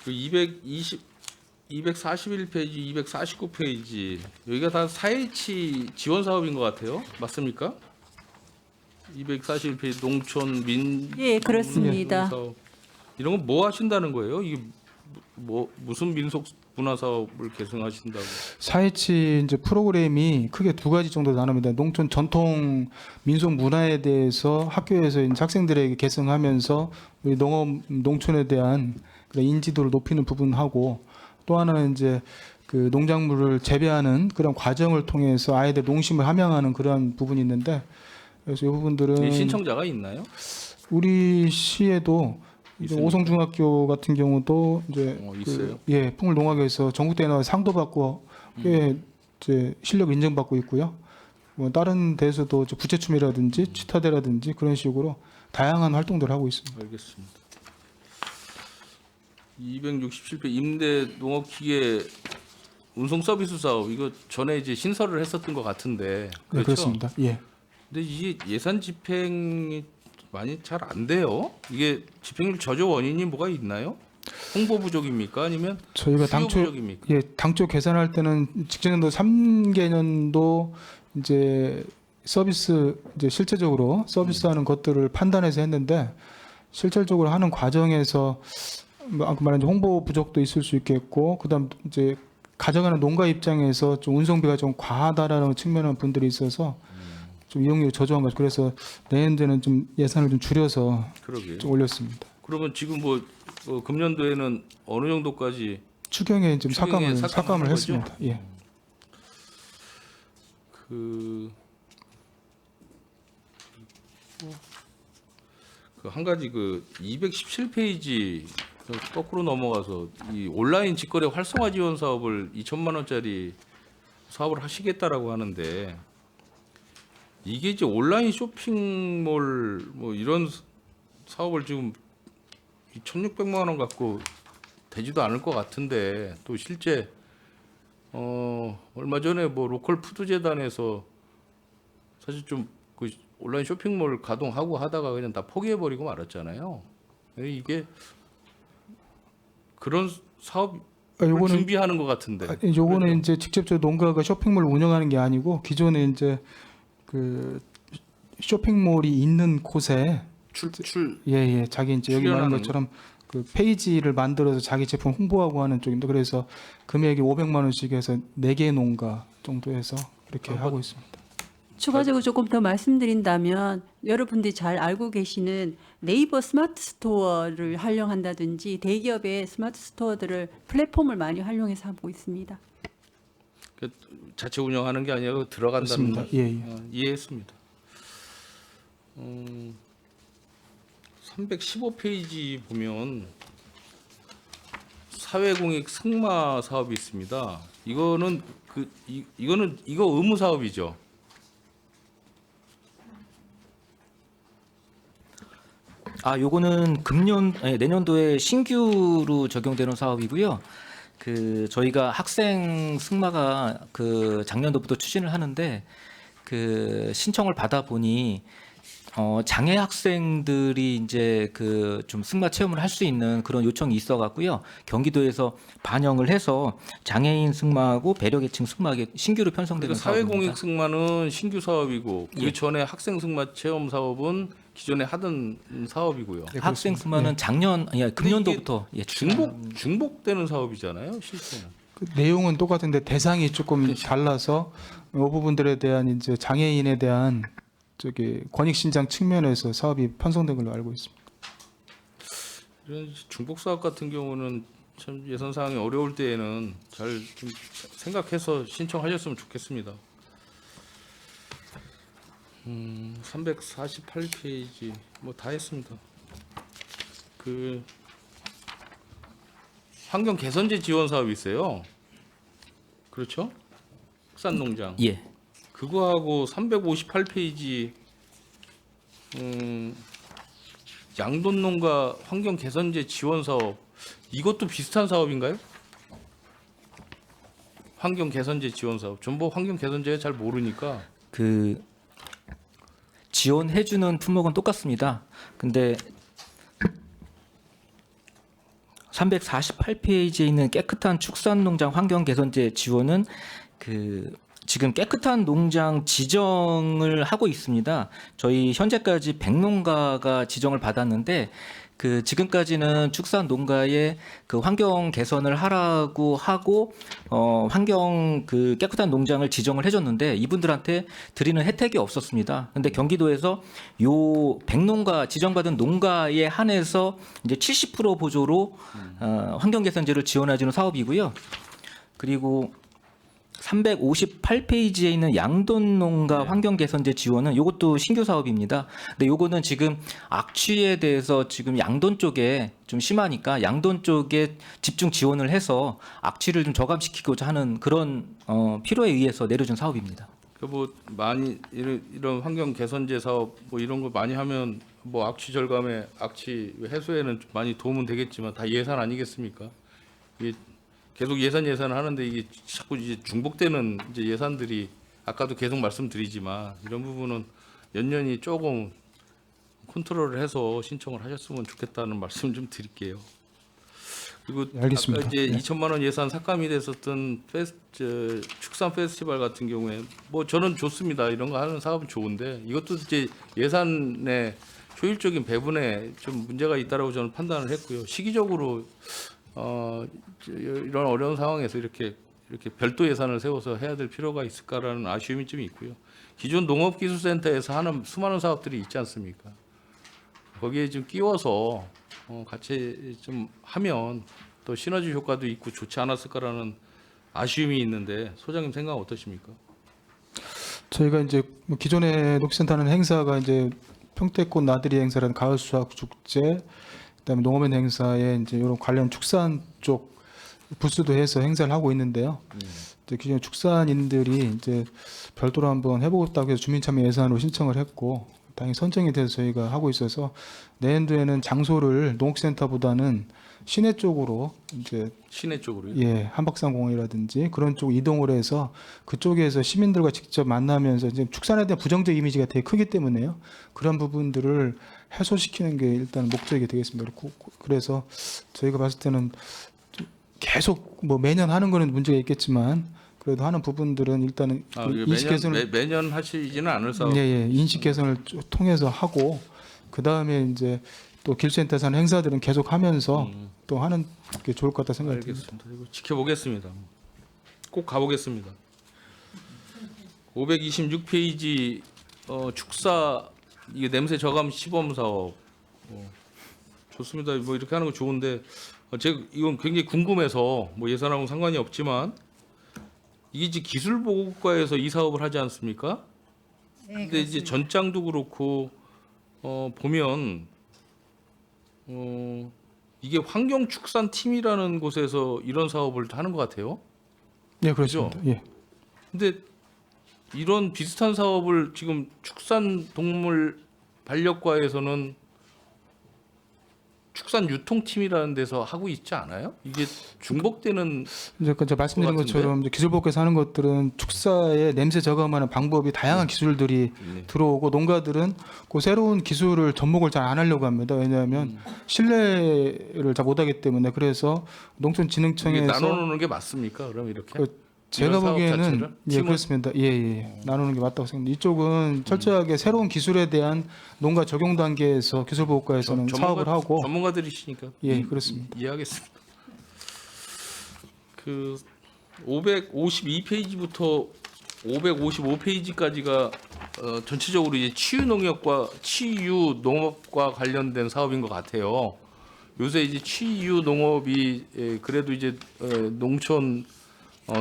그 241페이지, 249페이지 여기가 다 4H 지원 사업인 것 같아요. 맞습니까? 241페이지 농촌 민 예, 그렇습니다. 사업. 이런 건 뭐 하신다는 거예요? 이게 무슨 민속 문화 사업을 계승하신다고? 4H 이제 프로그램이 크게 두 가지 정도 나눕니다. 농촌 전통 민속 문화에 대해서 학교에서 이제 학생들에게 계승하면서 우리 농업 농촌에 대한 그런 인지도를 높이는 부분하고 또 하나는 이제 그 농작물을 재배하는 그런 과정을 통해서 아이들 농심을 함양하는 그런 부분이 있는데 그래서 이 부분들은 이 신청자가 있나요? 우리 시에도 이제 있습니까? 오송중학교 같은 경우도 이제 있어요? 예 풍물농학에서 전국대회 나와 상도 받고 꽤 이제 실력 인정받고 있고요. 뭐 다른 데에서도 이제 부채춤이라든지 치타대라든지 그런 식으로 다양한 활동들을 하고 있습니다. 알겠습니다. 267회 임대 농업기계 운송 서비스 사업 이거 전에 이제 신설을 했었던 것 같은데 네, 그렇죠? 그렇습니다. 예. 근데 이게 예산 집행이 많이 잘 안 돼요. 이게 집행률 저조 원인이 뭐가 있나요? 홍보 부족입니까? 아니면 저희가 수요 당초 부족입니까? 예 당초 계산할 때는 직전년도 3개년도 이제 서비스 이제 실제적으로 서비스하는 것들을 판단해서 했는데 실질적으로 하는 과정에서 뭐 아까 말한 홍보 부족도 있을 수 있겠고 그다음 이제 가져가는 농가 입장에서 좀 운송비가 좀 과하다라는 측면의 분들이 있어서 좀 이용률이 저조한 거죠. 그래서 내년도에는 좀 예산을 좀 줄여서 그러게요. 좀 올렸습니다. 그러면 지금 뭐 금년도에는 어느 정도까지 추경에 지금 추경에 삭감을 삭감하는 거죠? 했습니다. 예. 그 한 가지 그 217페이지 거꾸로 넘어가서 이 온라인 직거래 활성화 지원 사업을 2천만 원짜리 사업을 하시겠다라고 하는데 이게 이제 온라인 쇼핑몰 뭐 이런 사업을 지금 1,600만 원 갖고 되지도 않을 것 같은데 또 실제 얼마 전에 뭐 로컬 푸드 재단에서 사실 좀 그 온라인 쇼핑몰 가동하고 하다가 그냥 다 포기해 버리고 말았잖아요. 이게 그런 사업 요거는 준비하는 것 같은데. 요거는 그렇죠? 이제 직접적으로 농가가 쇼핑몰을 운영하는 게 아니고 기존에 이제 그 쇼핑몰이 있는 곳에 예예 자기 이제 여기 말한 출연하는 것처럼 그 페이지를 만들어서 자기 제품 홍보하고 하는 쪽인데 그래서 금액이 500만 원씩 해서 4개 농가 정도 해서 그렇게 하고 있습니다. 추가적으로 조금 더 말씀드린다면 여러분들이 잘 알고 계시는 네이버 스마트 스토어를 활용한다든지 대기업의 스마트 스토어들을 플랫폼을 많이 활용해서 하고 있습니다. 자체 운영하는 게 아니라 들어간다는 그렇습니다. 예, 예. 이해했습니다. 315페이지 보면 사회공익 승마 사업이 있습니다. 이거는 이거 의무 사업이죠. 요거는 내년도에 신규로 적용되는 사업이고요. 그 저희가 학생 승마가 그 작년도부터 추진을 하는데 그 신청을 받아 보니 장애 학생들이 이제 그 좀 승마 체험을 할 수 있는 그런 요청이 있어 갖고요. 경기도에서 반영을 해서 장애인 승마하고 배려계층 승마에 신규로 편성되는 그러니까 사회공익 사업입니다. 승마는 신규 사업이고 그 예. 전에 학생 승마 체험 사업은 기존에 하던 사업이고요. 네, 학생 그렇습니다. 승마는 금년도부터 중복되는 사업이잖아요, 실제는. 그 내용은 똑같은데 대상이 조금 달라서 이 부분들에 대한 이제 장애인에 대한 저기 권익 신장 측면에서 사업이 편성된 걸로 알고 있습니다. 이런 중복 사업 같은 경우는 참 예산 사항이 어려울 때에는 잘 좀 생각해서 신청하셨으면 좋겠습니다. 348페이지 뭐 다 했습니다. 그 환경 개선제 지원 사업이 있어요. 그렇죠? 축산농장. 예. 그거하고 358페이지 양돈농가 환경개선제 지원사업 이것도 비슷한 사업인가요? 환경개선제 지원사업. 전부 환경개선제 잘 모르니까. 그 지원해주는 품목은 똑같습니다. 근데 348페이지에 있는 깨끗한 축산농장 환경개선제 지원은 그 지금 깨끗한 농장 지정을 하고 있습니다. 저희 현재까지 100농가가 지정을 받았는데 그 지금까지는 축산 농가에 그 환경 개선을 하라고 하고 환경 그 깨끗한 농장을 지정을 해줬는데 이분들한테 드리는 혜택이 없었습니다. 근데 경기도에서 요 100농가 지정받은 농가에 한해서 이제 70% 보조로 환경 개선제를 지원해주는 사업이고요. 그리고 358페이지에 있는 양돈농가 환경개선제 지원은 이것도 신규 사업입니다. 근데 요거는 지금 악취에 대해서 지금 양돈 쪽에 좀 심하니까 양돈 쪽에 집중 지원을 해서 악취를 좀 저감시키고자 하는 그런 필요에 의해서 내려준 사업입니다. 그 뭐 많이 이런 환경 개선제 사업 뭐 이런 거 많이 하면 뭐 악취 절감에 악취 해소에는 좀 많이 도움은 되겠지만 다 예산 아니겠습니까? 이게 계속 예산을 하는데 이게 자꾸 이제 중복되는 이제 예산들이 아까도 계속 말씀드리지만 이런 부분은 연연히 조금 컨트롤을 해서 신청을 하셨으면 좋겠다는 말씀 좀 드릴게요. 그리고 알겠습니다. 아까 이제 네. 2천만 원 예산 삭감이 됐었던 축산 페스티벌 같은 경우에 뭐 저는 좋습니다. 이런 거 하는 사업은 좋은데 이것도 이제 예산의 효율적인 배분에 좀 문제가 있다라고 저는 판단을 했고요. 시기적으로 이런 어려운 상황에서 이렇게 별도 예산을 세워서 해야 될 필요가 있을까라는 아쉬움이 좀 있고요. 기존 농업기술센터에서 하는 수많은 사업들이 있지 않습니까? 거기에 좀 끼워서 같이 좀 하면 또 시너지 효과도 있고 좋지 않았을까라는 아쉬움이 있는데 소장님 생각 어떠십니까? 저희가 이제 뭐 기존에 녹센터는 행사가 이제 평택꽃 나들이 행사라는 가을 수확 축제, 그다음에 농업인 행사에 이제 이런 관련 축산 쪽 부스도 해서 행사를 하고 있는데요. 이제 기존 축산인들이 이제 별도로 한번 해보고 싶다고 해서 주민참여 예산으로 신청을 했고 당연히 선정이 돼서 저희가 하고 있어서 내년도에는 장소를 농업센터보다는 시내 쪽으로 이제 시내 쪽으로요? 예, 한박산공원이라든지 그런 쪽 이동을 해서 그쪽에서 시민들과 직접 만나면서 이제 축산에 대한 부정적 이미지가 되게 크기 때문에요. 그런 부분들을 해소시키는 게 일단 목적이 되겠습니다. 그래서 저희가 봤을 때는 좀 계속 뭐 매년 하는 거는 문제가 있겠지만 그래도 하는 부분들은 일단은 그 인식 개선을 매년 하시지는 않을 사업. 예, 인식 개선을 통해서 하고 그 다음에 이제 또 길센터에서 하는 행사들은 계속 하면서 또 하는 게 좋을 것 같다 생각이 듭니다. 알겠습니다. 이거 지켜보겠습니다. 꼭 가보겠습니다. 526페이지 축사 이게 냄새 저감 시범 사업 좋습니다. 뭐 이렇게 하는 거 좋은데 제가 이건 굉장히 궁금해서 뭐 예산하고 상관이 없지만 이게 이제 기술보고과에서 이 사업을 하지 않습니까? 네, 근데 이제 전장도 그렇고 보면 이게 환경축산팀이라는 곳에서 이런 사업을 하는 것 같아요. 예, 그렇습니다. 예. 근데 이런 비슷한 사업을 지금 축산동물 반려과에서는 축산유통팀이라는 데서 하고 있지 않아요? 이게 중복되는 이제 제가 말씀드린 같은데? 것처럼 이제 기술보고에서 하는 것들은 축사의 냄새 저감하는 방법이 다양한 기술들이 들어오고 농가들은 그 새로운 기술을 접목을 잘 안 하려고 합니다. 왜냐하면 신뢰를 잘 못하기 때문에 그래서 이게 농촌진흥청에서 나눠놓는 게 맞습니까? 그럼 이렇게 제가 이런 사업 보기에는 자체를? 예 팀을? 그렇습니다. 예. 나누는 게 맞다고 생각합니다. 이쪽은 철저하게 새로운 기술에 대한 농가 적용 단계에서 기술보고과에서는 사업을 하고 전문가들이시니까 예, 그렇습니다. 이해하겠습니다. 그 552페이지부터 555페이지까지가 전체적으로 이제 치유 농업과 관련된 사업인 것 같아요. 요새 이제 치유 농업이 그래도 이제 농촌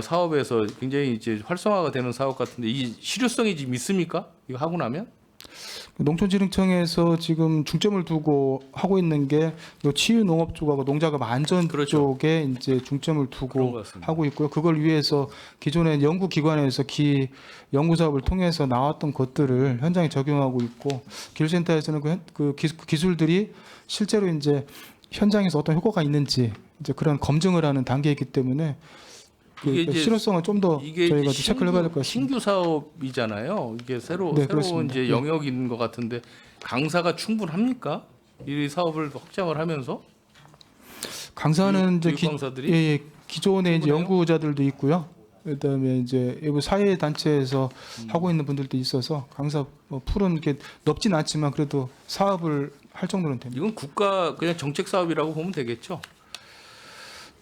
사업에서 굉장히 이제 활성화가 되는 사업 같은데 이 실효성이 지금 있습니까? 이거 하고 나면? 농촌진흥청에서 지금 중점을 두고 하고 있는 게 요 치유 농업 쪽하고 농작업 안전 그렇죠. 쪽에 이제 중점을 그런 두고 것 같습니다. 하고 있고요. 그걸 위해서 기존의 연구기관에서 연구 사업을 통해서 나왔던 것들을 현장에 적용하고 있고, 기술센터에서는 그 기술들이 실제로 이제 현장에서 어떤 효과가 있는지 이제 그런 검증을 하는 단계이기 때문에 이게 이제 실효성을 좀 더 이게 저희가 이제 체크를 해봐야 될 것 같습니다. 신규 사업이잖아요. 이게 새로운 네, 그렇습니다. 이제 네. 영역이 있는 것 같은데 강사가 충분합니까? 이 사업을 확장을 하면서 강사는 이제 교육 강사들이? 기존에 이제 충분해요? 연구자들도 있고요. 그다음에 이제 일부 사회 단체에서 하고 있는 분들도 있어서 강사 풀은 이렇게 넓진 않지만 그래도 사업을 할 정도는 됩니다. 이건 국가 그냥 정책 사업이라고 보면 되겠죠.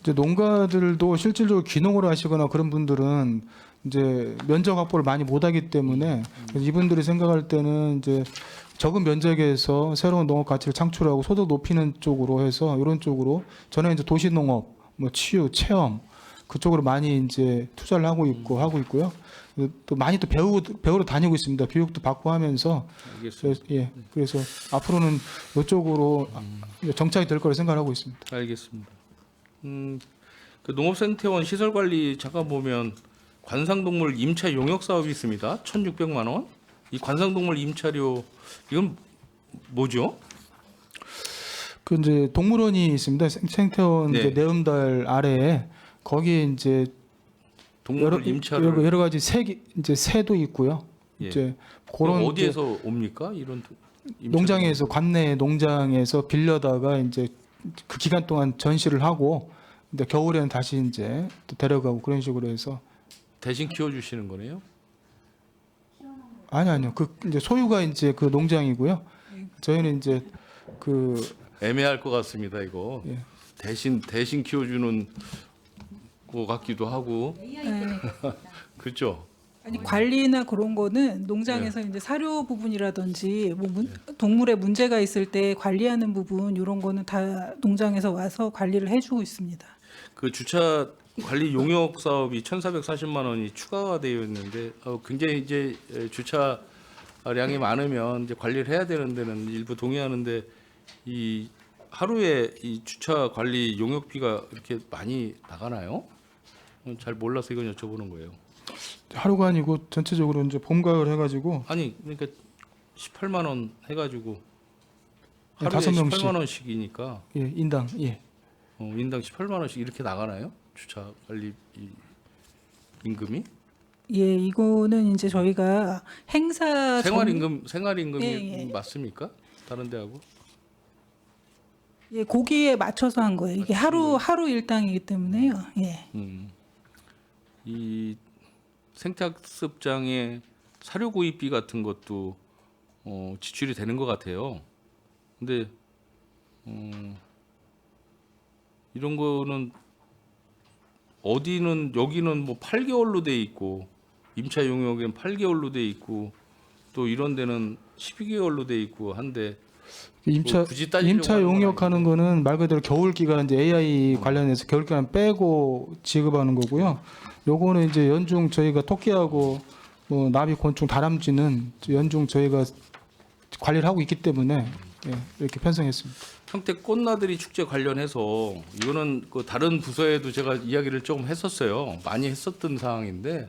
이제 농가들도 실질적으로 귀농을 하시거나 그런 분들은 이제 면적 확보를 많이 못하기 때문에 이분들이 생각할 때는 이제 적은 면적에서 새로운 농업 가치를 창출하고 소득 높이는 쪽으로 해서 이런 쪽으로 저는 이제 도시 농업, 뭐 치유, 체험 그쪽으로 많이 이제 투자를 하고 있고요. 또 많이 또 배우러 다니고 있습니다. 교육도 받고 하면서 알겠습니다. 그래서 앞으로는 이쪽으로 정착이 될 거라 생각하고 있습니다. 알겠습니다. 그 농업생태원 시설 관리 잠깐 보면 관상동물 임차 용역 사업이 있습니다. 1,600만 원. 이 관상동물 임차료 이건 뭐죠? 그 이제 동물원이 있습니다. 생태원 네. 이제 내음달 아래에 거기에 이제 동물 임차를 여러 가지 이제 새도 있고요. 예. 이제 그럼 그런 어디에서 옵니까? 이런 임차료? 농장에서 관내 농장에서 빌려다가 이제 그 기간 동안 전시를 하고 근데 겨울에는 다시 이제 또 데려가고 그런 식으로 해서 대신 키워 주시는 거네요. 아니요. 그 이제 소유가 이제 그 농장이고요. 저희는 이제 그 애매할 것 같습니다. 이거 예. 대신 키워주는 것 같기도 하고 그렇죠. 아니 관리나 그런 거는 농장에서 이제 사료 부분이라든지 뭐 동물에 문제가 있을 때 관리하는 부분 이런 거는 다 농장에서 와서 관리를 해주고 있습니다. 그 주차 관리 용역 사업이 1,440만 원이 추가가 되어 있는데 굉장히 이제 주차량이 많으면 이제 관리를 해야 되는 데는 일부 동의하는데 이 하루에 이 주차 관리 용역비가 이렇게 많이 나가나요? 잘 몰라서 이건 여쭤보는 거예요. 하루가 아니고 전체적으로 이제 봄 가을 해가지고 아니 그러니까 18만 원 해가지고 네, 하루에 5명씩. 18만 원씩이니까 인당 인당 18만 원씩 이렇게 나가나요? 주차 관리 임금이? 예, 이거는 이제 저희가 행사 생활임금이 예, 예. 맞습니까? 다른 데하고? 예, 거기에 맞춰서 한 거예요. 이게 하루 일당이기 때문에요. 예. 이 생태학습장의 사료 구입비 같은 것도 지출이 되는 것 같아요. 근데 이런 거는 어디는 여기는 뭐 8개월로 돼 있고 임차 용역엔 8개월로 돼 있고 또 이런 데는 12개월로 돼 있고 한데 임차 뭐 굳이 따지려고 임차 하는 건 용역하는 거는 말 그대로 겨울 기간 이제 AI 관련해서 겨울 기간 빼고 지급하는 거고요. 요거는 이제 연중 저희가 토끼하고 뭐 나비 곤충 다람쥐는 연중 저희가 관리를 하고 있기 때문에 이렇게 편성했습니다. 평택 꽃나들이 축제 관련해서 이거는 그 다른 부서에도 제가 이야기를 조금 했었어요. 많이 했었던 사항인데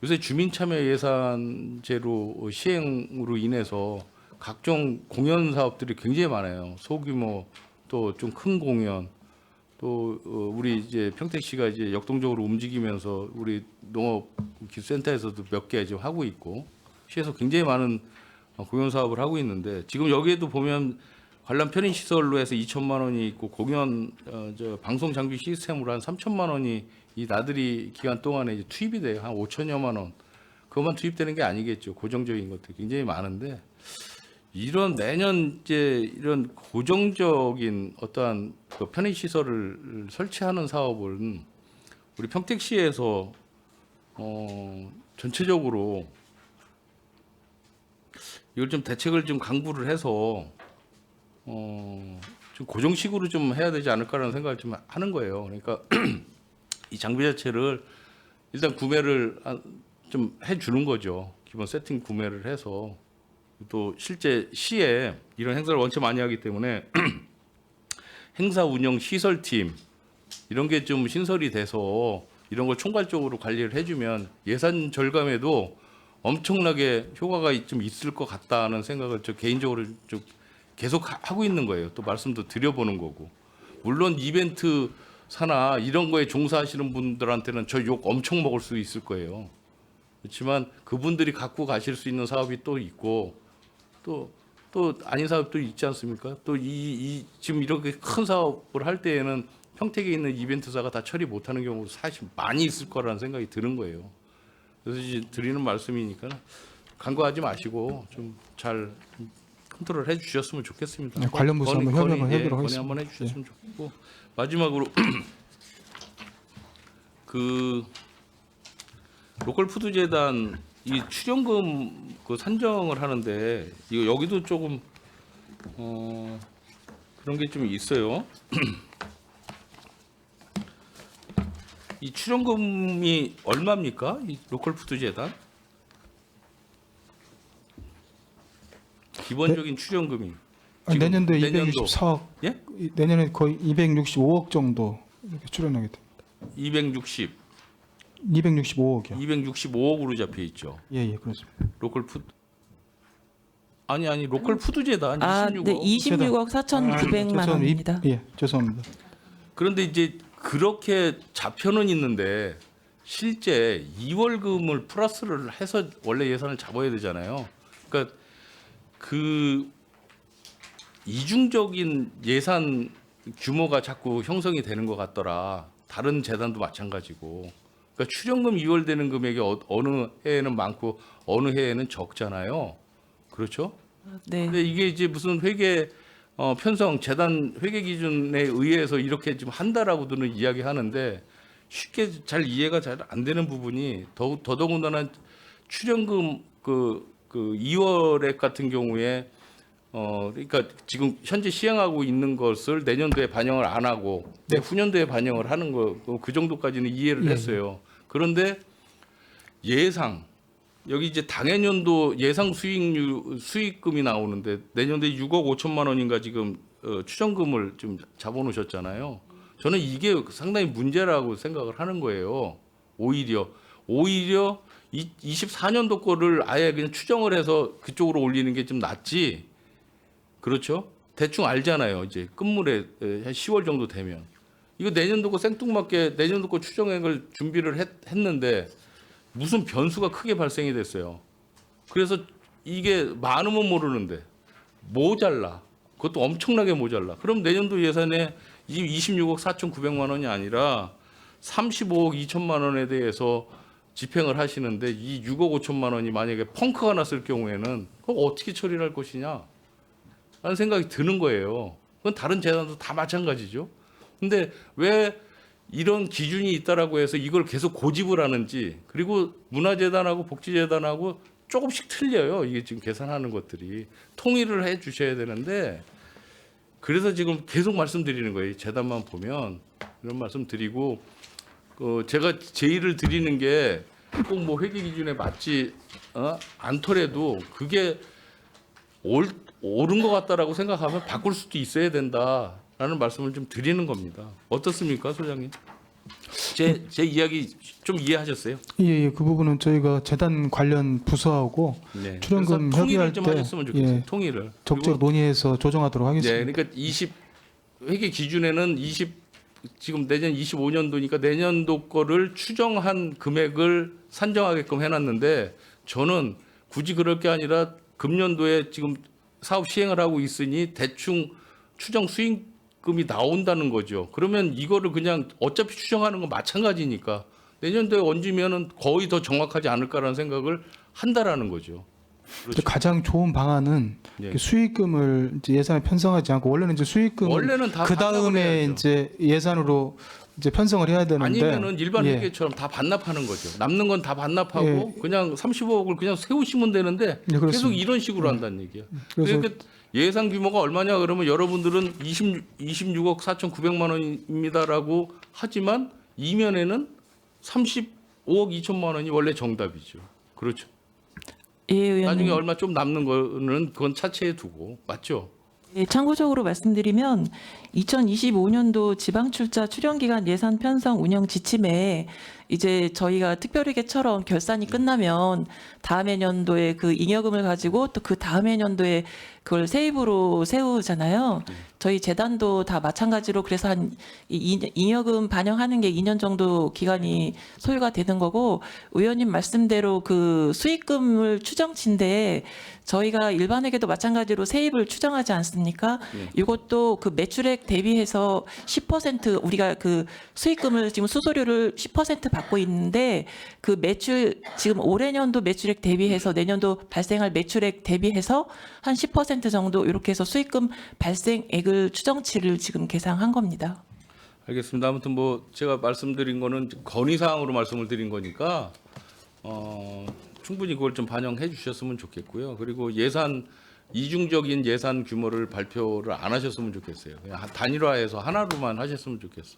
요새 주민참여 예산제로 시행으로 인해서 각종 공연 사업들이 굉장히 많아요. 소규모 또 좀 큰 공연 또 우리 이제 평택시가 이제 역동적으로 움직이면서 우리 농업기술센터에서도 몇 개 지금 하고 있고 시에서 굉장히 많은 공연 사업을 하고 있는데 지금 여기에도 보면 관람 편의 시설로 해서 2천만 원이 있고 공연 방송 장비 시스템으로 한 3천만 원이 이 나들이 기간 동안에 이제 투입이 돼요. 한 5천여만 원. 그것만 투입되는 게 아니겠죠. 고정적인 것들 굉장히 많은데 이런 매년 이제 이런 고정적인 어떠한 그 편의 시설을 설치하는 사업은 우리 평택시에서 전체적으로 이걸 좀 대책을 좀 강구를 해서 좀 고정식으로 좀 해야 되지 않을까라는 생각을 좀 하는 거예요. 그러니까 이 장비 자체를 일단 구매를 좀 해주는 거죠. 기본 세팅 구매를 해서 또 실제 시에 이런 행사를 원체 많이 하기 때문에 행사 운영 시설팀 이런 게 좀 신설이 돼서 이런 걸 총괄적으로 관리를 해주면 예산 절감에도 엄청나게 효과가 좀 있을 것 같다는 생각을 저 개인적으로 좀 계속 하고 있는 거예요. 또 말씀도 드려보는 거고. 물론 이벤트사나 이런 거에 종사하시는 분들한테는 저 욕 엄청 먹을 수 있을 거예요. 그렇지만 그분들이 갖고 가실 수 있는 사업이 또 있고 또 아닌 사업도 있지 않습니까? 또 지금 이렇게 큰 사업을 할 때에는 평택에 있는 이벤트사가 다 처리 못하는 경우도 사실 많이 있을 거라는 생각이 드는 거예요. 그래서 이제 드리는 말씀이니까 간과하지 마시고 좀 잘 컨트롤 해주셨으면 좋겠습니다. 네, 관련 부서 한번 협의를 해보도록 건의 한번 해주셨으면 좋겠고 마지막으로 그 로컬 푸드 재단 이 출연금 그 산정을 하는데 이거 여기도 조금 그런 게 좀 있어요. 이 출연금이 얼마입니까? 이 로컬 푸드 재단 기본적인 출연금이 지금 내년도에 내년도 264억, 예? 내년에 거의 265억 정도 이렇게 출연하게 됩니다. 265억이요. 265억으로 잡혀 있죠. 예, 그렇습니다. 로컬 푸드 아니 로컬 푸드 재단 아, 26억. 네, 26억 4,900만 원입니다. 예, 죄송합니다. 그런데 이제 그렇게 잡혀는 있는데 실제 2월금을 플러스를 해서 원래 예산을 잡아야 되잖아요. 그러니까 그 이중적인 예산 규모가 자꾸 형성이 되는 것 같더라. 다른 재단도 마찬가지고. 그러니까 출연금 2월 되는 금액이 어느 해에는 많고 어느 해에는 적잖아요. 그렇죠? 네. 근데 이게 이제 무슨 회계 편성 재단 회계 기준에 의해서 이렇게 좀 한다라고들은 이야기하는데 쉽게 잘 이해가 잘 안 되는 부분이 더더군다나 출연금 그 2월액 같은 경우에 그러니까 지금 현재 시행하고 있는 것을 내년도에 반영을 안 하고 후년도에 반영을 하는 거 그 정도까지는 이해를 했어요. 그런데 예상 여기 이제 당해년도 예상 수익금이 나오는데 내년도에 6억 5천만 원인가 지금 추정금을 좀 잡아놓으셨잖아요. 저는 이게 상당히 문제라고 생각을 하는 거예요. 오히려 24년도 거를 아예 그냥 추정을 해서 그쪽으로 올리는 게 좀 낫지. 그렇죠? 대충 알잖아요. 이제 끝물에 한 10월 정도 되면 이거 내년도 거 생뚱맞게 내년도 거 추정액을 준비를 했는데 무슨 변수가 크게 발생이 됐어요. 그래서 이게 많으면 모르는데 모자라. 그것도 엄청나게 모자라. 그럼 내년도 예산에 26억 4,900만 원이 아니라 35억 2천만 원에 대해서 집행을 하시는데 이 6억 5천만 원이 만약에 펑크가 났을 경우에는 그거 어떻게 처리를 할 것이냐 라는 생각이 드는 거예요. 그건 다른 재단도 다 마찬가지죠. 근데 왜 이런 기준이 있다라고 해서 이걸 계속 고집을 하는지 그리고 문화재단하고 복지재단하고 조금씩 틀려요. 이게 지금 계산하는 것들이 통일을 해 주셔야 되는데 그래서 지금 계속 말씀드리는 거예요. 재단만 보면 이런 말씀 드리고 제가 제의를 드리는 게 꼭 뭐 회계 기준에 맞지 않더라도 그게 옳은 것 같다라고 생각하면 바꿀 수도 있어야 된다라는 말씀을 좀 드리는 겁니다. 어떻습니까, 소장님? 제 이야기 좀 이해하셨어요? 예, 그 부분은 저희가 재단 관련 부서하고 네. 출연금 그래서 협의할 통일을 좀 때 하셨으면 좋겠어요. 예, 통일을. 적극적으로 그리고 논의해서 조정하도록 하겠습니다. 네, 그러니까 회계 기준에는 지금 내년 25년도니까 내년도 거를 추정한 금액을 산정하게끔 해놨는데 저는 굳이 그럴 게 아니라 금년도에 지금 사업 시행을 하고 있으니 대충 추정 수익금이 나온다는 거죠. 그러면 이거를 그냥 어차피 추정하는 건 마찬가지니까 내년도에 얹으면은 거의 더 정확하지 않을까라는 생각을 한다라는 거죠. 근데 가장 좋은 방안은 예. 수익금을 이제 예산에 편성하지 않고 원래는 이제 수익금을 원래는 다 그 반납을 다음에 해야죠. 이제 예산으로 이제 편성을 해야 되는데 아니면은 일반 예. 회계처럼 다 반납하는 거죠. 남는 건 다 반납하고 예. 그냥 35억을 그냥 세우시면 되는데 네, 그렇습니다. 계속 이런 식으로 한다는 얘기야. 그래서 그러니까 예상 규모가 얼마냐 그러면 여러분들은 26억 4,900만 원입니다라고 하지만 이면에는 35억 2천만 원이 원래 정답이죠. 그렇죠. 예, 의원님. 나중에 얼마 좀 남는 거는 그건 차치해 두고 맞죠? 예, 참고적으로 말씀드리면 2025년도 지방출자 출연기간 예산 편성 운영 지침에 이제 저희가 특별회계처럼 결산이 끝나면 다음 해년도에 그 잉여금을 가지고 또 그 다음 해년도에 그걸 세입으로 세우잖아요. 저희 재단도 다 마찬가지로 그래서 한 잉여금 반영하는 게 2년 정도 기간이 소요가 되는 거고, 의원님 말씀대로 그 수익금을 추정치인데 저희가 일반회계도 마찬가지로 세입을 추정하지 않습니까? 이것도 그 매출액 대비해서 10% 우리가 그 수익금을 지금 수수료를 10% 받고 있는데 그 매출 지금 올해년도 매출액 대비해서 내년도 발생할 매출액 대비해서 한 10% 정도 이렇게 해서 수익금 발생액을 추정치를 지금 계산한 겁니다. 알겠습니다. 아무튼 뭐 제가 말씀드린 거는 건의 사항으로 말씀을 드린 거니까 충분히 그걸 좀 반영해 주셨으면 좋겠고요. 그리고 예산 이중적인 예산 규모를 발표를 안 하셨으면 좋겠어요. 그냥 단일화해서 하나로만 하셨으면 좋겠어.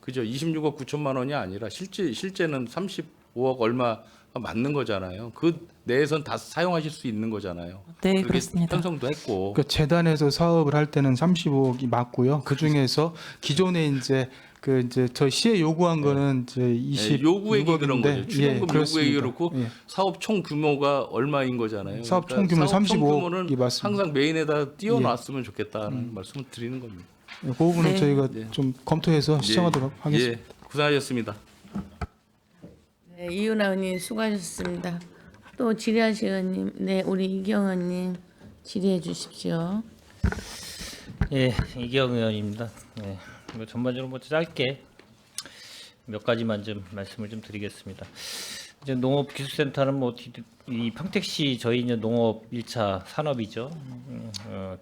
그죠? 26억 9천만 원이 아니라 실제는 35억 얼마가 맞는 거잖아요. 그 내에선 다 사용하실 수 있는 거잖아요. 네, 그렇게 그렇습니다. 편성도 했고. 그 재단에서 사업을 할 때는 35억이 맞고요. 그 중에서 기존에 이제 그 이제 저희 시에 요구한 거는 이제 예, 요구액이 그런 거죠. 26억인데 출연금 요구액이 그렇고 사업 총 규모가 얼마인 거잖아요. 사업 총 규모 사업 총 35억이 규모는 맞습니다. 항상 메인에다 띄워놨으면 좋겠다는 말씀을 드리는 겁니다. 그 부분은 네. 저희가 좀 검토해서 시정하도록 하겠습니다. 예, 고생하셨습니다. 네, 이윤아 의원님 수고하셨습니다. 또 질의하실 의원님, 네, 우리 이경 의원님 질의해 주십시오. 예, 이기영 의원입니다. 예, 뭐 전반적으로 뭐 짧게 몇 가지만 좀 말씀을 좀 드리겠습니다. 이제 농업기술센터는 뭐 이 평택시 저희 이제 농업 1차 산업이죠.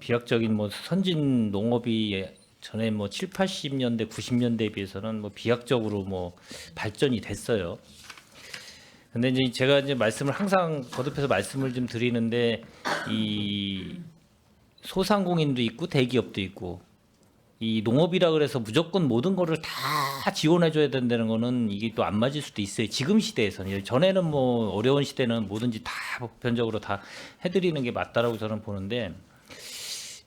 비약적인 뭐 선진 농업이 전에 뭐 7, 80년대, 90년대에 비해서는 뭐 비약적으로 뭐 발전이 됐어요. 근데 이제 제가 이제 말씀을 항상 거듭해서 말씀을 좀 드리는데 이 소상공인도 있고 대기업도 있고 이 농업이라 그래서 무조건 모든 거를 다 지원해 줘야 된다는 거는 이게 또 안 맞을 수도 있어요. 지금 시대에서는. 전에는 뭐 어려운 시대는 뭐든지 다 보편적으로 다 해드리는 게 맞다라고 저는 보는데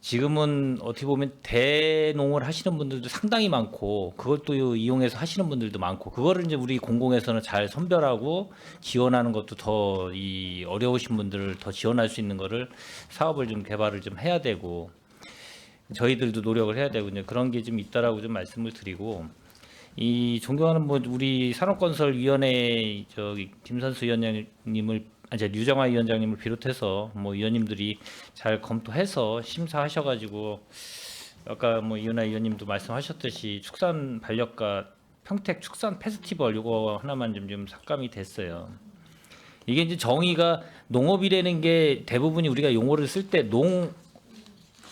지금은 어떻게 보면 대농을 하시는 분들도 상당히 많고 그걸 또 이용해서 하시는 분들도 많고 그거를 이제 우리 공공에서는 잘 선별하고 지원하는 것도 더 이 어려우신 분들을 더 지원할 수 있는 거를 사업을 좀 개발을 좀 해야 되고 저희들도 노력을 해야 되고 이제 그런 게 좀 있다라고 좀 말씀을 드리고 이 존경하는 뭐 우리 산업건설위원회 저기 김선수 위원장님을 류정화 위원장님을 비롯해서 뭐 위원님들이 잘 검토해서 심사하셔가지고 아까 뭐 이은하 위원님도 말씀하셨듯이 축산 반려가 평택 축산 페스티벌 요거 하나만 좀 삭감이 됐어요. 이게 이제 정의가 농업이라는 게 대부분이 우리가 용어를 쓸 때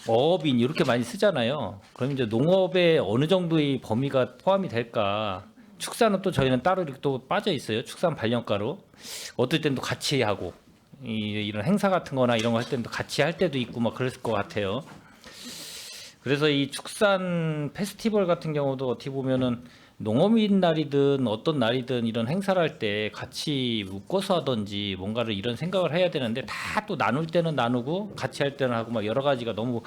농업인 이렇게 많이 쓰잖아요. 그럼 이제 농업에 어느 정도의 범위가 포함이 될까? 축산은 또 저희는 따로 이렇게 또 빠져 있어요. 축산 발령가로. 어떨 땐 또 같이 하고 이런 행사 같은 거나 이런 거 할 때는 또 같이 할 때도 있고 막 그랬을 것 같아요. 그래서 이 축산 페스티벌 같은 경우도 어떻게 보면은 농업인 날이든 어떤 날이든 이런 행사를 할 때 같이 묶어서 하든지 뭔가를 이런 생각을 해야 되는데 다 또 나눌 때는 나누고 같이 할 때는 하고 막 여러 가지가 너무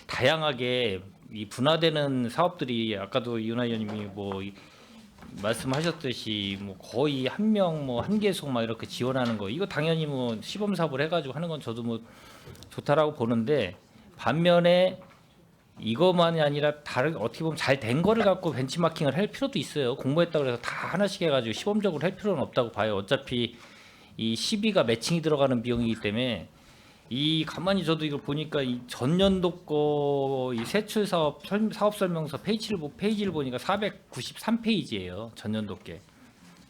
다양하게 이 분화되는 사업들이 아까도 이은하 의원님이 뭐 말씀하셨듯이 뭐 거의 한 명 뭐 한 개속 막 이렇게 지원하는 거 이거 당연히 뭐 시범 사업을 해가지고 하는 건 저도 뭐 좋다라고 보는데 반면에 이것만이 아니라 다른 어떻게 보면 잘 된 거를 갖고 벤치마킹을 할 필요도 있어요. 공모했다고 해서 다 하나씩 해가지고 시범적으로 할 필요는 없다고 봐요. 어차피 이 시비가 매칭이 들어가는 비용이기 때문에 이 가만히 저도 이걸 보니까 이 전년도 거 이 세출 사업 설명서 페이지를 보니까 493페이지예요. 전년도 게.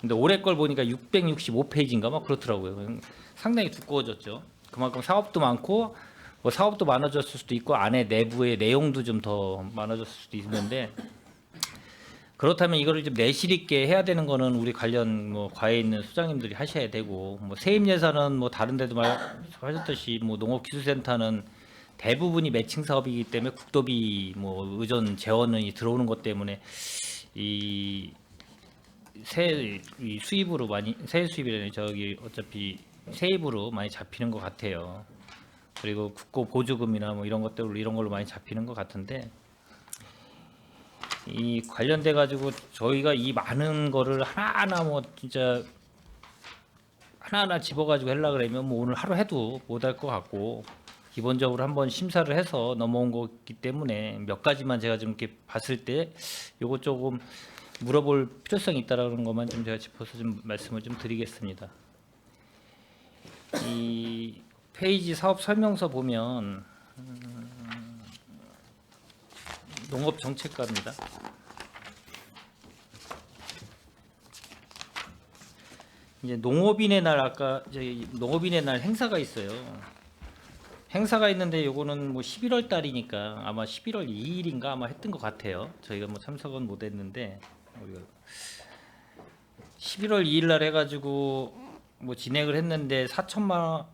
근데 올해 걸 보니까 665페이지인가 막 그렇더라고요. 상당히 두꺼워졌죠. 그만큼 사업도 많고 뭐 사업도 많아졌을 수도 있고 안에 내부의 내용도 좀 더 많아졌을 수도 있는데 그렇다면 이거를 좀 내실 있게 해야 되는 거는 우리 관련 뭐 과에 있는 소장님들이 하셔야 되고 뭐 세입 예산은 뭐 다른 데도 말하셨듯이 뭐 농업기술센터는 대부분이 매칭 사업이기 때문에 국도비 뭐 의존 재원이 들어오는 것 때문에 이 이 수입으로 많이 세 수입이라니 저기 어차피 세입으로 많이 잡히는 것 같아요. 그리고 국고 보조금이나 뭐 이런 것들 이런 걸로 많이 잡히는 것 같은데 이 관련돼 가지고 저희가 이 많은 거를 하나하나 뭐 진짜 하나하나 집어가지고 하려 그러면 뭐 오늘 하루 해도 못할 것 같고 기본적으로 한번 심사를 해서 넘어온 거기 때문에 몇 가지만 제가 좀 이렇게 봤을 때 요거 조금 물어볼 필요성이 있다라는 것만 좀 제가 짚어서 좀 말씀을 좀 드리겠습니다. 이 페이지 사업 설명서 보면 농업 정책과입니다. 이제 농업인의 날 아까 저희 농업인의 날 행사가 있어요. 행사가 있는데 요거는 뭐 11월 달이니까 아마 11월 2일인가 아마 했던 것 같아요. 저희가 뭐 참석은 못했는데 우리가 11월 2일 날 해가지고 뭐 진행을 했는데 4천만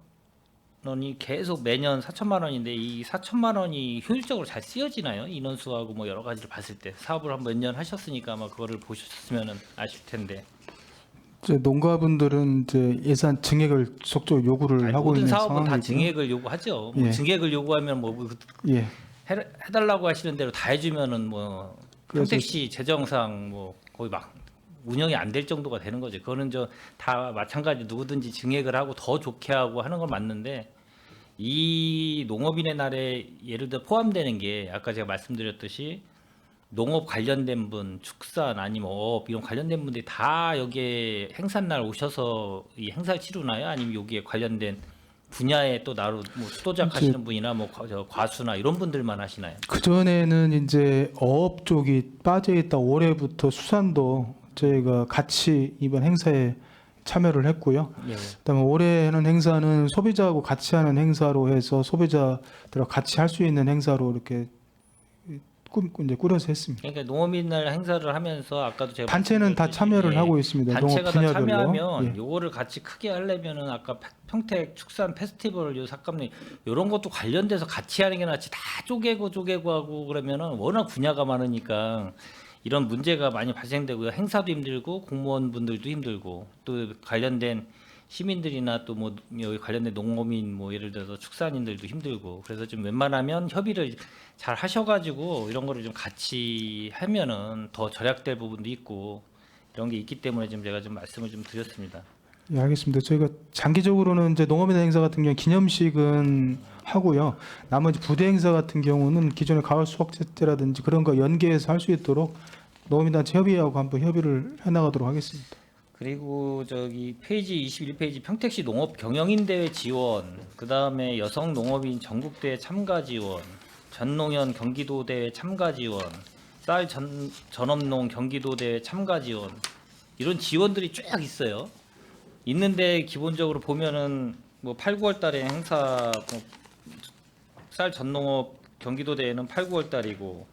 원이 계속 매년 4천만 원인데 이 4천만 원이 효율적으로 잘 쓰여지나요? 인원수하고 뭐 여러 가지를 봤을 때 사업을 한 몇 년 하셨으니까 아마 그거를 보셨으면 아실 텐데. 이제 농가분들은 이제 예산 증액을 적극적으로 요구를 아니, 하고 모든 있는 사업은 다 상황이고요. 증액을 요구하죠. 뭐 예. 증액을 요구하면 뭐 예. 해달라고 하시는 대로 다 해주면은 뭐 그래서- 평택시 재정상 뭐 거의 막 운영이 안 될 정도가 되는 거죠. 그거는 저 다 마찬가지 누구든지 증액을 하고 더 좋게 하고 하는 건 맞는데 이 농업인의 날에 예를 들어 포함되는 게 아까 제가 말씀드렸듯이 농업 관련된 분, 축산 아니면 어업 이런 관련된 분들이 다 여기에 행사날 오셔서 이 행사를 치르나요? 아니면 여기에 관련된 분야에 또 나로 뭐 수도작 하시는 분이나 뭐 과수나 이런 분들만 하시나요? 그 전에는 이제 어업 쪽이 빠져 있다 올해부터 수산도 저희가 같이 이번 행사에 참여를 했고요. 예. 그다음에 올해 하는 행사는 소비자하고 같이 하는 행사로 해서 소비자들과 같이 할 수 있는 행사로 이렇게 이제 꾸려서 했습니다. 그러니까 농업인 날 행사를 하면서 아까도 제가 단체는 다 말씀드렸듯이, 참여를 예, 하고 있습니다. 농업 단체가 다 분야별로. 참여하면 예. 요거를 같이 크게 하려면은 아까 평택 축산 페스티벌 요 삭감리 요런 것도 관련돼서 같이 하는 게 낫지 다 쪼개고 하고 그러면은 워낙 분야가 많으니까 이런 문제가 많이 발생되고요. 행사도 힘들고 공무원분들도 힘들고 또 관련된 시민들이나 또 뭐 여기 관련된 농업인 뭐 예를 들어서 축산인들도 힘들고 그래서 좀 웬만하면 협의를 잘 하셔가지고 이런 거를 좀 같이 하면은 더 절약될 부분도 있고 이런 게 있기 때문에 지금 제가 좀 말씀을 좀 드렸습니다. 예, 알겠습니다. 저희가 장기적으로는 이제 농업인 행사 같은 경우 기념식은 하고요. 나머지 부대 행사 같은 경우는 기존의 가을 수확 제때라든지 그런 거 연계해서 할 수 있도록 농업인단체 협의하고 한번 협의를 해나가도록 하겠습니다. 그리고 저기 페이지 21페이지 평택시 농업 경영인 대회 지원, 그 다음에 여성 농업인 전국대회 참가 지원, 전농현 경기도 대회 참가 지원, 쌀 전업농 경기도 대회 참가 지원 이런 지원들이 쫙 있어요. 있는데 기본적으로 보면은 뭐 8, 9월 달에 행사 뭐 쌀 전농업 경기도 대회는 8, 9월 달이고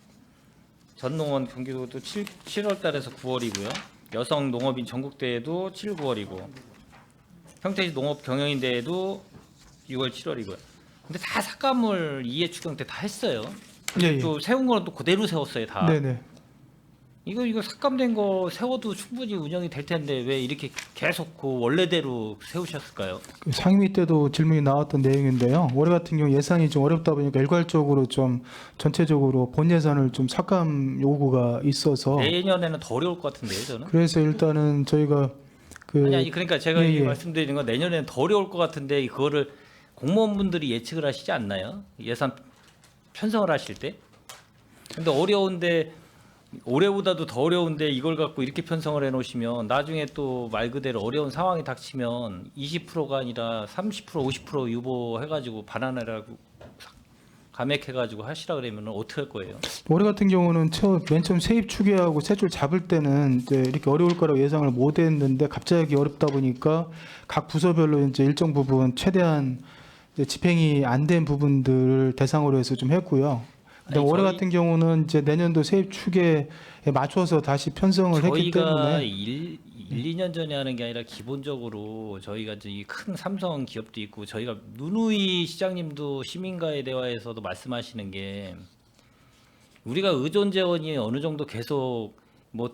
전농원 경기도도 7월 달에서 9월이고요. 여성 농업인 전국대회도 7, 9월이고 평택시 농업 경영인 대회도 6월, 7월이고요. 근데 다 삭감을 이해 추경 때 다 했어요. 예, 예. 또 세운 거는 또 그대로 세웠어요, 다. 네네. 이거 삭감된 거 세워도 충분히 운영이 될 텐데 왜 이렇게 계속 그 원래대로 세우셨을까요? 그 상임위 때도 질문이 나왔던 내용인데요. 올해 같은 경우 예산이 좀 어렵다 보니까 일괄적으로 좀 전체적으로 본 예산을 좀 삭감 요구가 있어서 내년에는 더 어려울 것 같은데요, 저는. 그래서 일단은 저희가 그 아니 그러니까 제가 예, 이 예. 말씀드리는 건 내년에는 더 어려울 것 같은데 그거를 공무원분들이 예측을 하시지 않나요? 예산 편성을 하실 때. 근데 어려운데 올해보다도 더 어려운데 이걸 갖고 이렇게 편성을 해놓으시면 나중에 또 말 그대로 어려운 상황이 닥치면 20%가 아니라 30%, 50% 유보해가지고 반환하라고 감액해가지고 하시라 그러면 어떻게 할 거예요? 올해 같은 경우는 맨 처음 세입 추계하고 세출 잡을 때는 이제 이렇게 어려울 거라고 예상을 못했는데 갑자기 어렵다 보니까 각 부서별로 이제 일정 부분 최대한 이제 집행이 안 된 부분들을 대상으로 해서 좀 했고요. 근데 아니, 올해 저희- 같은 경우는 이제 내년도 세입 추계에 맞춰서 다시 편성을 했기 저희가 때문에 1, 2년 전에 하는 게 아니라 기본적으로 저희가 이제 이 큰 삼성 기업도 있고 저희가 누누이 시장님도 시민과의 대화에서도 말씀하시는 게 우리가 의존 재원이 어느 정도 계속 뭐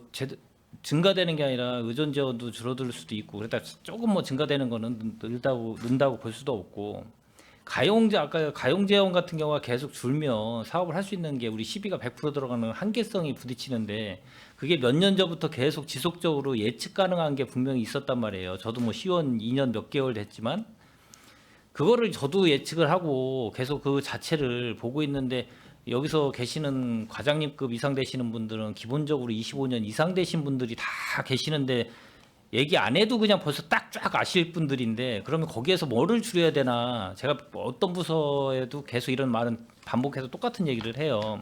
증가되는 게 아니라 의존 재원도 줄어들 수도 있고 그러다 조금 뭐 증가되는 거는 는다고 볼 수도 없고 아까 가용 재원 같은 경우가 계속 줄면 사업을 할 수 있는 게 우리 시비가 100% 들어가는 한계성이 부딪히는데 그게 몇 년 전부터 계속 지속적으로 예측 가능한 게 분명히 있었단 말이에요. 저도 뭐 시원 2년 몇 개월 됐지만 그거를 저도 예측을 하고 계속 그 자체를 보고 있는데 여기서 계시는 과장님급 이상 되시는 분들은 기본적으로 25년 이상 되신 분들이 다 계시는데 얘기 안 해도 그냥 벌써 딱 쫙 아실 분들인데 그러면 거기에서 뭐를 줄여야 되나 제가 어떤 부서에도 계속 이런 말은 반복해서 똑같은 얘기를 해요.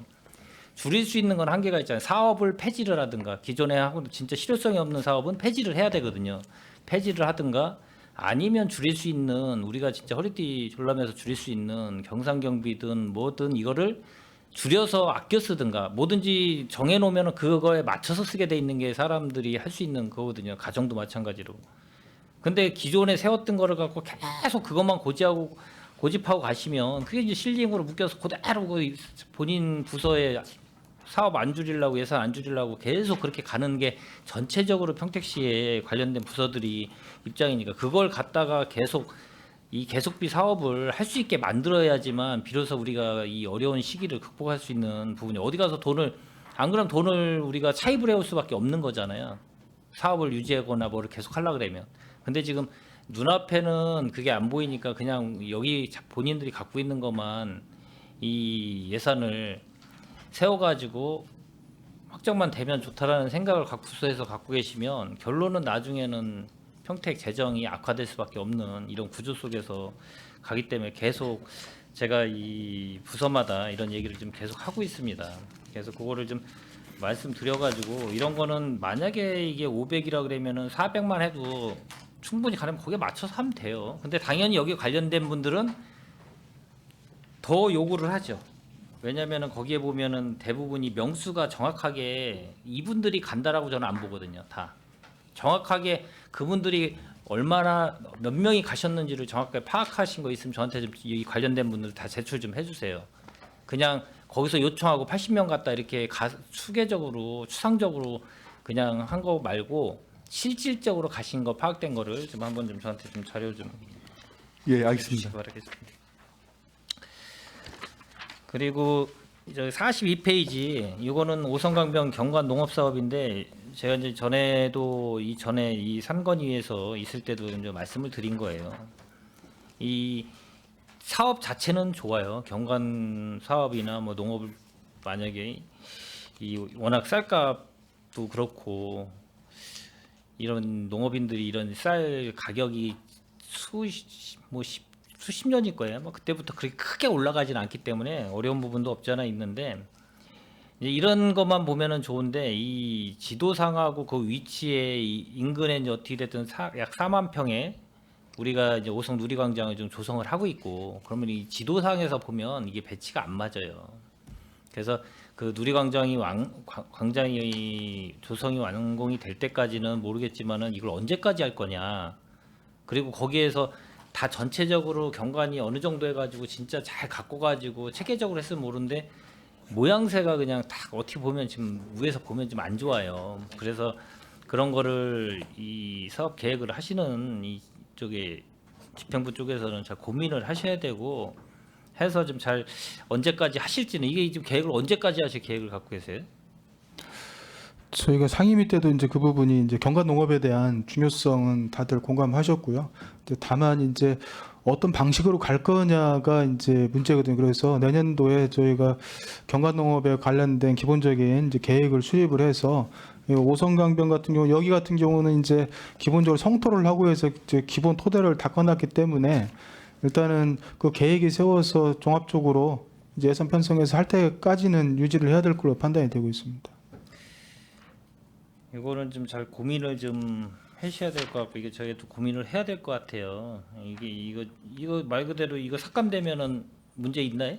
줄일 수 있는 건 한계가 있잖아요. 사업을 폐지를 하든가 기존에 하고 진짜 실효성이 없는 사업은 폐지를 해야 되거든요. 폐지를 하든가 아니면 줄일 수 있는 우리가 진짜 허리띠 졸라매서 줄일 수 있는 경상경비든 뭐든 이거를 줄여서 아껴 쓰든가 뭐든지 정해놓으면 그거에 맞춰서 쓰게 돼 있는 게 사람들이 할 수 있는 거거든요. 가정도 마찬가지로. 근데 기존에 세웠던 거를 갖고 계속 그것만 고집하고 가시면 그게 이제 실링으로 묶여서 그대로 본인 부서에 사업 안 줄이려고 예산 안 줄이려고 계속 그렇게 가는 게 전체적으로 평택시에 관련된 부서들이 입장이니까 그걸 갖다가 계속 이 계속비 사업을 할 수 있게 만들어야지만 비로소 우리가 이 어려운 시기를 극복할 수 있는 부분이 어디 가서 안 그러면 돈을 우리가 차입을 해올 수밖에 없는 거잖아요. 사업을 유지하거나 뭐를 계속 하려고 그러면. 근데 지금 눈앞에는 그게 안 보이니까 그냥 여기 본인들이 갖고 있는 것만 이 예산을 세워가지고 확정만 되면 좋다라는 생각을 각 부서에서 갖고 계시면 결론은 나중에는 평택 재정이 악화될 수밖에 없는 이런 구조 속에서 가기 때문에 계속 제가 이 부서마다 이런 얘기를 좀 계속 하고 있습니다. 그래서 그거를 좀 말씀드려가지고 이런 거는 만약에 이게 500이라 그러면은 400만 해도 충분히 가려면 거기에 맞춰서 하면 돼요. 근데 당연히 여기 관련된 분들은 더 요구를 하죠. 왜냐면은 거기에 보면은 대부분이 명수가 정확하게 이분들이 간다라고 저는 안 보거든요. 다 정확하게 그분들이 얼마나 몇 명이 가셨는지를 정확하게 파악하신 거 있으면 저한테 좀 이 관련된 분들 다 제출 좀 해주세요. 그냥 거기서 요청하고 80명 갔다 이렇게 추계적으로 추상적으로 그냥 한 거 말고 실질적으로 가신 거 파악된 거를 좀 한번 좀 저한테 좀 자료 좀 예, 알겠습니다. 바라겠습니다. 그리고 이제 42페이지 이거는 오성강변 경관 농업사업인데 제가 이제 이전에 이 산건위에서 있을 때도 이제 말씀을 드린 거예요. 이 사업 자체는 좋아요. 경관 사업이나 뭐 농업을 만약에 이 워낙 쌀값도 그렇고 이런 농업인들이 이런 쌀 가격이 수십 년일 거예요. 뭐 그때부터 그렇게 크게 올라가지는 않기 때문에 어려운 부분도 없지 않아 있는데 이제 이런 것만 보면은 좋은데 이 지도상하고 그 위치에 인근에 이제 어떻게 됐든 약 4만 평에 우리가 이제 오성 누리광장을 좀 조성을 하고 있고 그러면 이 지도상에서 보면 이게 배치가 안 맞아요. 그래서 그 누리광장이 광장이 조성이 완공이 될 때까지는 모르겠지만은 이걸 언제까지 할 거냐. 그리고 거기에서 다 전체적으로 경관이 어느 정도 해가지고 진짜 잘 갖고 가지고 체계적으로 했으면 모르는데 모양새가 그냥 딱 어떻게 보면 지금 위에서 보면 좀 안 좋아요. 그래서 그런 거를 이 사업 계획을 하시는 이쪽에 집행부 쪽에서는 잘 고민을 하셔야 되고 해서 좀 잘 언제까지 하실지는 이게 지금 계획을 언제까지 하실 계획을 갖고 계세요? 저희가 상임위 때도 이제 그 부분이 이제 경관 농업에 대한 중요성은 다들 공감하셨고요. 이제 다만 이제 어떤 방식으로 갈 거냐가 이제 문제거든요. 그래서 내년도에 저희가 경관 농업에 관련된 기본적인 이제 계획을 수립을 해서 오성강변 같은 경우 여기 같은 경우는 이제 기본적으로 성토를 하고 해서 이제 기본 토대를 닦아놨기 때문에 일단은 그 계획이 세워서 종합적으로 이제 예산 편성해서 할 때까지는 유지를 해야 될 걸로 판단이 되고 있습니다. 이거는 좀 잘 고민을 좀 하셔야 될 것 같고 이게 저희도 고민을 해야 될 것 같아요. 이거 말 그대로 이거 삭감되면은 문제 있나요?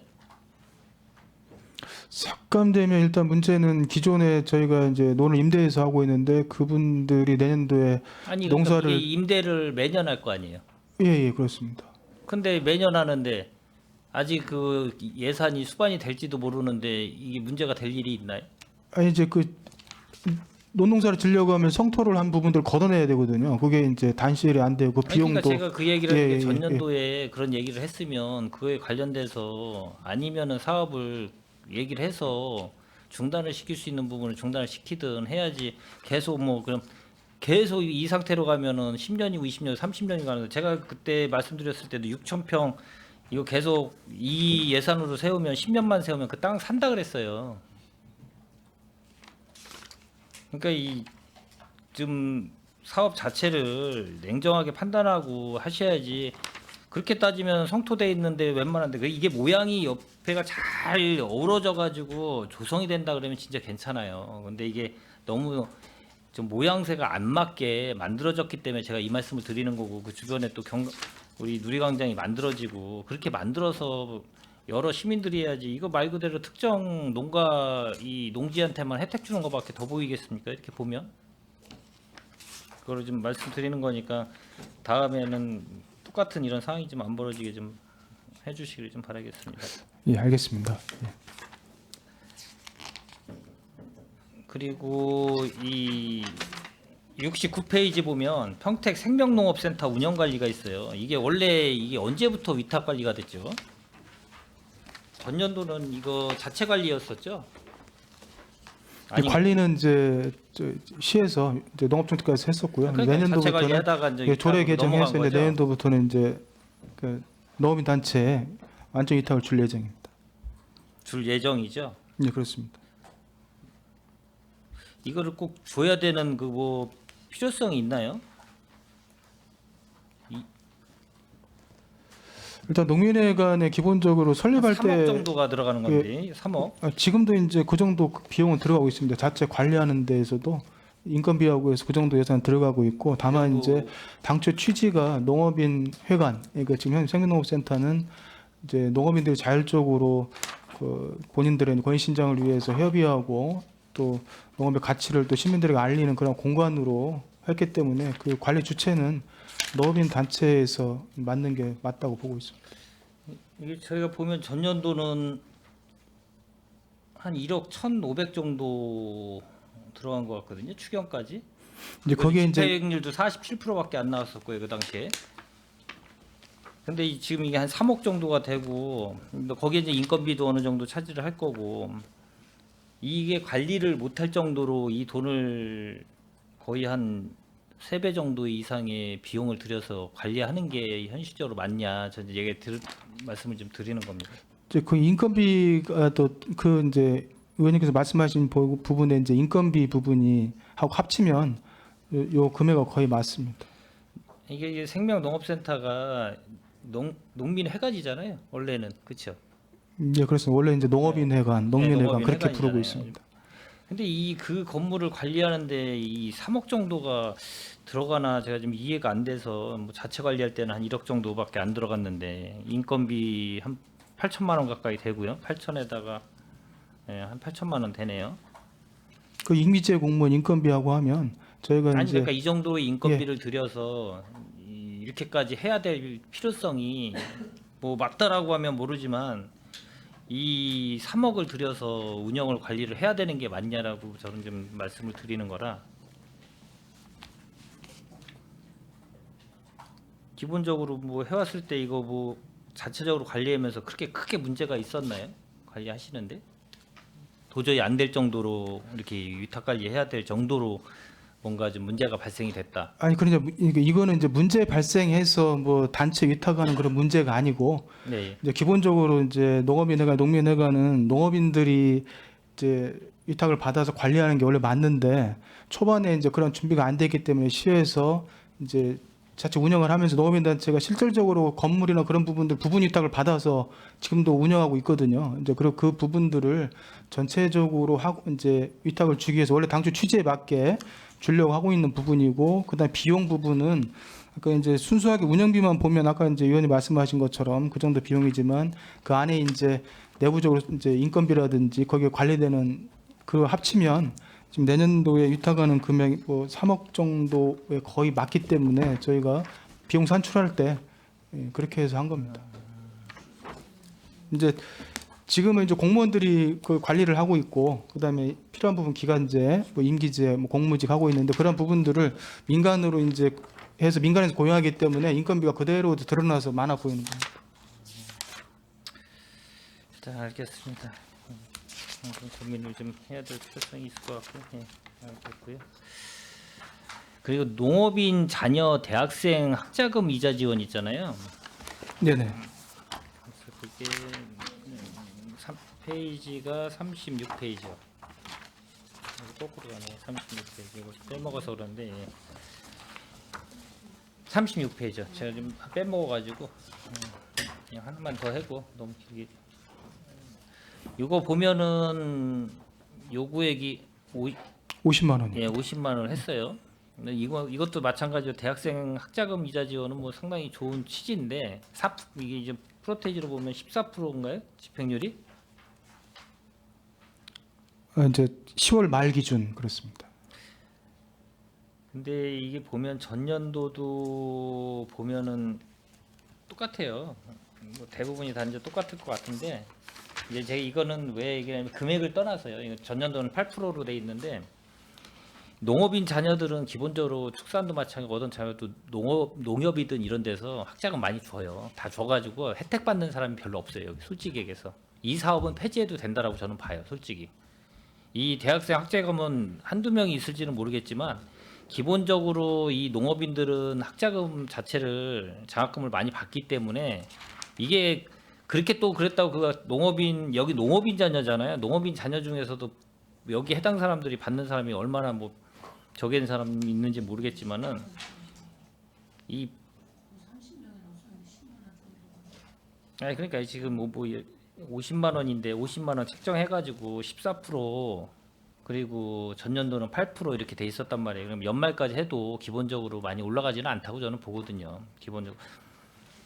삭감되면 일단 문제는 기존에 저희가 이제 논을 임대해서 하고 있는데 그분들이 내년도에 아니 농사를 그러니까 임대를 매년 할 거 아니에요. 예, 그렇습니다. 근데 매년 하는데 아직 그 예산이 수반이 될지도 모르는데 이게 문제가 될 일이 있나요? 아니 이제 그 논농사를 지려고 하면 성토를 한 부분들 걷어내야 되거든요. 그게 이제 단실이 안 되고 그 아니, 비용도 그러니까 제가 그 얘기를 예, 했는데 예, 전년도에 그런 얘기를 했으면 그에 관련돼서 아니면은 사업을 얘기를 해서 중단을 시킬 수 있는 부분을 중단을 시키든 해야지. 계속 뭐 그럼 계속 이 상태로 가면은 10년이고 20년, 30년이 가는데, 제가 그때 말씀드렸을 때도 6,000평 이거 계속 이 예산으로 세우면 10년만 세우면 그 땅 산다 그랬어요. 그러니까 이 좀 사업 자체를 냉정하게 판단하고 하셔야지. 그렇게 따지면 성토돼 있는데 웬만한데 이게 모양이 옆에가 잘 어우러져 가지고 조성이 된다 그러면 진짜 괜찮아요. 근데 이게 너무 좀 모양새가 안 맞게 만들어졌기 때문에 제가 이 말씀을 드리는 거고, 그 주변에 또 우리 누리광장이 만들어지고 그렇게 만들어서 여러 시민들이 해야지. 이거 말 그대로 특정 이 농지한테만 혜택 주는 것밖에 더 보이겠습니까? 이렇게 보면. 그걸 좀 말씀드리는 거니까 다음에는 똑같은 이런 상황이 좀 안 벌어지게 좀 해주시길 좀 바라겠습니다. 예, 알겠습니다. 예. 그리고 이 69페이지 보면 평택 생명농업센터 운영관리가 있어요. 이게 원래 이게 언제부터 위탁관리가 됐죠? 전년도는 이거 자체 관리였었죠? 아니, 관리는 이제 시에서 이제 농업정책과에서 했었고요. 그러니까 자체 내년도부터는 관리하다가 이제 예, 조례 위탁으로 넘어간 개정해서 이제 거죠? 내년도부터는 이제 그 농업인 단체에 완전 위탁을 줄 예정입니다. 줄 예정이죠. 네, 그렇습니다. 이거를 꼭 줘야 되는 그 뭐 필요성이 있나요? 일단 농민회관에 기본적으로 설립할 3억 때 정도가 들어가는 건데 3억. 지금도 이제 그 정도 비용은 들어가고 있습니다. 자체 관리하는 데에서도 인건비하고 해서 그 정도 예산 들어가고 있고, 다만 그리고 이제 당초 취지가 농업인 회관, 그러니까 지금 현 생명농업센터는 이제 농업인들이 자율적으로 그 본인들의 권익 신장을 위해서 협의하고 또 농업의 가치를 또 시민들에게 알리는 그런 공간으로 했기 때문에 그 관리 주체는 농업인 단체에서 맡는 게 맞다고 보고 있습니다. 이게 저희가 보면 전년도는 한 1억 1,500 정도 들어간 것 같거든요. 추경까지. 이제 거기에 이제 집행률도 47%밖에 안 나왔었고요, 그 당시에. 근데 지금 이게 한 3억 정도가 되고, 거기에 이제 인건비도 어느 정도 차지를 할 거고, 이게 관리를 못할 정도로 이 돈을 거의 한 3배 정도 이상의 비용을 들여서 관리하는 게 현실적으로 맞냐, 저는 말씀을 좀 드리는 겁니다. 이제 그 인건비가 또 그 이제 의원님께서 말씀하신 부분에 이제 인건비 부분이 하고 합치면 요 금액과 거의 맞습니다. 이게 생명농업센터가 농민회관이잖아요. 원래는 그렇죠. 예, 그렇습니다. 원래 이제 농업인회관, 농민회관 농업인 그렇게 회관이잖아요. 부르고 있습니다. 근데 그 건물을 관리하는데 이 3억 정도가 들어가나 제가 좀 이해가 안 돼서, 뭐 자체 관리할 때는 한 1억 정도밖에 안 들어갔는데 인건비 한 8천만 원 가까이 되고요. 8천에다가 한 8천만 원 되네요. 그 임기제 공무원 인건비하고 하면 저희가 아니 이제 그러니까 이 정도의 인건비를 들여서 이렇게까지 해야 될 필요성이 뭐 맞다라고 하면 모르지만 이 3억을 들여서 운영을 관리를 해야 되는 게 맞냐라고 저는 좀 말씀을 드리는 거라. 기본적으로 뭐 해왔을 때 이거 뭐 자체적으로 관리하면서 그렇게 크게 문제가 있었나요? 관리하시는데 도저히 안 될 정도로 이렇게 위탁 관리해야 될 정도로 뭔가 좀 문제가 발생이 됐다. 아니 그러니까 이거는 이제 문제 발생해서 뭐 단체 위탁하는 그런 문제가 아니고, 네. 이제 기본적으로 이제 농업인회관, 농민회관은 농업인들이 이제 위탁을 받아서 관리하는 게 원래 맞는데 초반에 이제 그런 준비가 안 됐기 때문에 시에서 이제 자체 운영을 하면서 농업인 단체가 실질적으로 건물이나 그런 부분들 부분 위탁을 받아서 지금도 운영하고 있거든요. 이제 그리고 그 부분들을 전체적으로 하고 이제 위탁을 주기 위해서 원래 당초 취지에 맞게 주려고 하고 있는 부분이고, 그다음 비용 부분은 아까 이제 순수하게 운영비만 보면 아까 이제 위원님 말씀하신 것처럼 그 정도 비용이지만 그 안에 이제 내부적으로 이제 인건비라든지 거기에 관리되는 그 합치면 지금 내년도에 위탁하는 금액 뭐 3억 정도에 거의 맞기 때문에 저희가 비용 산출할 때 그렇게 해서 한 겁니다. 이제 지금은 이제 공무원들이 그 관리를 하고 있고 그다음에 필요한 부분 기간제, 뭐 임기제, 뭐 공무직 하고 있는데 그런 부분들을 민간으로 이제 해서 민간에서 고용하기 때문에 인건비가 그대로 드러나서 많아 보이는 거예요. 자, 알겠습니다. 좀 고민을 좀 해야 될 필요성이 있을 것 같고, 예, 알겠고요. 그리고 농업인 자녀 대학생 학자금 이자 지원 있잖아요. 네네. 그래서 그게 3페이지가 36페이지요. 거꾸로 가네. 36페이지. 이거 빼먹어서 그런데 예. 36페이지요. 제가 좀 빼먹어가지고 그냥 하나만 더 하고 너무 길게. 이거 보면은 요구액이 50만 원이요. 예, 50만 원을 했어요. 근데 이것도 마찬가지로 대학생 학자금 이자 지원은 뭐 상당히 좋은 취지인데 이게 이제 프로테이지로 보면 14%인가요? 집행률이? 이제 10월 말 기준 그렇습니다. 근데 이게 보면 전년도도 보면은 똑같아요. 뭐 대부분이 다 이제 똑같을 것 같은데 이제 제가 이거는 왜 얘기하냐면 금액을 떠나서요. 이거 전년도는 8%로 돼 있는데 농업인 자녀들은 기본적으로 축산도 마찬가지고 어떤 자녀도 농협이든 이런 데서 학자금 많이 줘요. 다 줘가지고 혜택 받는 사람이 별로 없어요. 여기 솔직히 얘기해서 이 사업은 폐지해도 된다라고 저는 봐요. 솔직히 이 대학생 학자금은 한두 명이 있을지는 모르겠지만 기본적으로 이 농업인들은 학자금 자체를 장학금을 많이 받기 때문에 이게 그렇게 또 그랬다고 그 농업인 여기 농업인 자녀잖아요. 농업인 자녀 중에서도 여기 해당 사람들이 받는 사람이 얼마나 뭐 적은 사람이 있는지 모르겠지만은 이 아니 그러니까 지금 뭐 50만 원인데 50만 원 책정해가지고 14% 그리고 전년도는 8% 이렇게 돼 있었단 말이에요. 그럼 연말까지 해도 기본적으로 많이 올라가지는 않다고 저는 보거든요. 기본적으로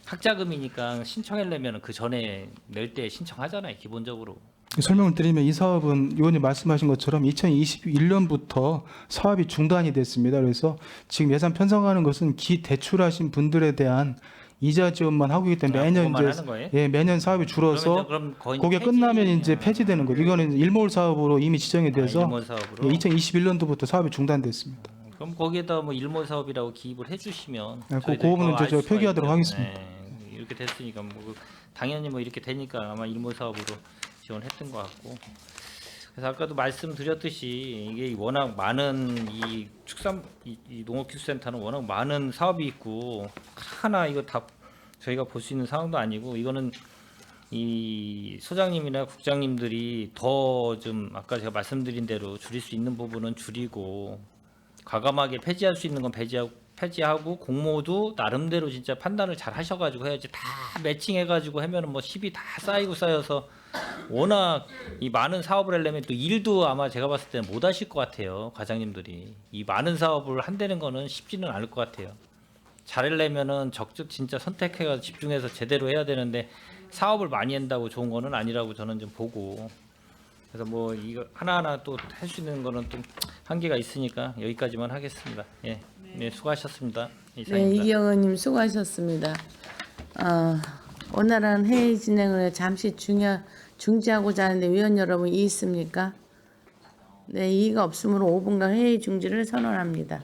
학자금이니까 신청하려면 그 전에 낼 때 신청하잖아요. 기본적으로. 설명을 드리면 이 사업은 의원님 말씀하신 것처럼 2021년부터 사업이 중단이 됐습니다. 그래서 지금 예산 편성하는 것은 기대출하신 분들에 대한 이자 지원만 하고 있기 때문에 매년 그것만 이제 하는 거예요? 예, 매년 사업이 줄어서 그럼 거의 그게 폐지- 끝나면 이제 폐지되는 거죠. 이거는 일몰 사업으로 이미 지정이 돼서 일몰 사업으로. 2021년도부터 사업이 중단됐습니다. 그럼 거기에다 뭐 일몰 사업이라고 기입을 해주시면 네, 저희들이 그 부분은 더 알 저 수가 표기하도록 있죠. 하겠습니다. 네, 이렇게 됐으니까 뭐 당연히 뭐 이렇게 되니까 아마 일몰 사업으로 지원했던 것 같고. 그래서 아까도 말씀드렸듯이 이게 워낙 많은 이 이 농업기술센터는 워낙 많은 사업이 있고 하나 이거 다 저희가 볼 수 있는 상황도 아니고 이거는 이 소장님이나 국장님들이 더 좀 아까 제가 말씀드린 대로 줄일 수 있는 부분은 줄이고 과감하게 폐지할 수 있는 건 폐지하고 공모도 나름대로 진짜 판단을 잘 하셔가지고 해야지 다 매칭해가지고 하면은 뭐 10이 다 쌓여서 워낙 이 많은 사업을 하려면 또 일도 아마 제가 봤을 때는 못 하실 것 같아요. 과장님들이 이 많은 사업을 한다는 거는 쉽지는 않을 것 같아요. 잘하려면은 적극 진짜 선택해서 집중해서 제대로 해야 되는데 사업을 많이 한다고 좋은 거는 아니라고 저는 좀 보고 그래서 뭐 이거 하나하나 또 할 수 있는 거는 좀 한계가 있으니까 여기까지만 하겠습니다. 예, 네, 수고하셨습니다. 네, 이상입니다. 이경은님 수고하셨습니다. 원활한 회의 진행을 잠시 중지하고자 하는데 위원 여러분 이의 있습니까? 네, 이의가 없으므로 5분간 회의 중지를 선언합니다.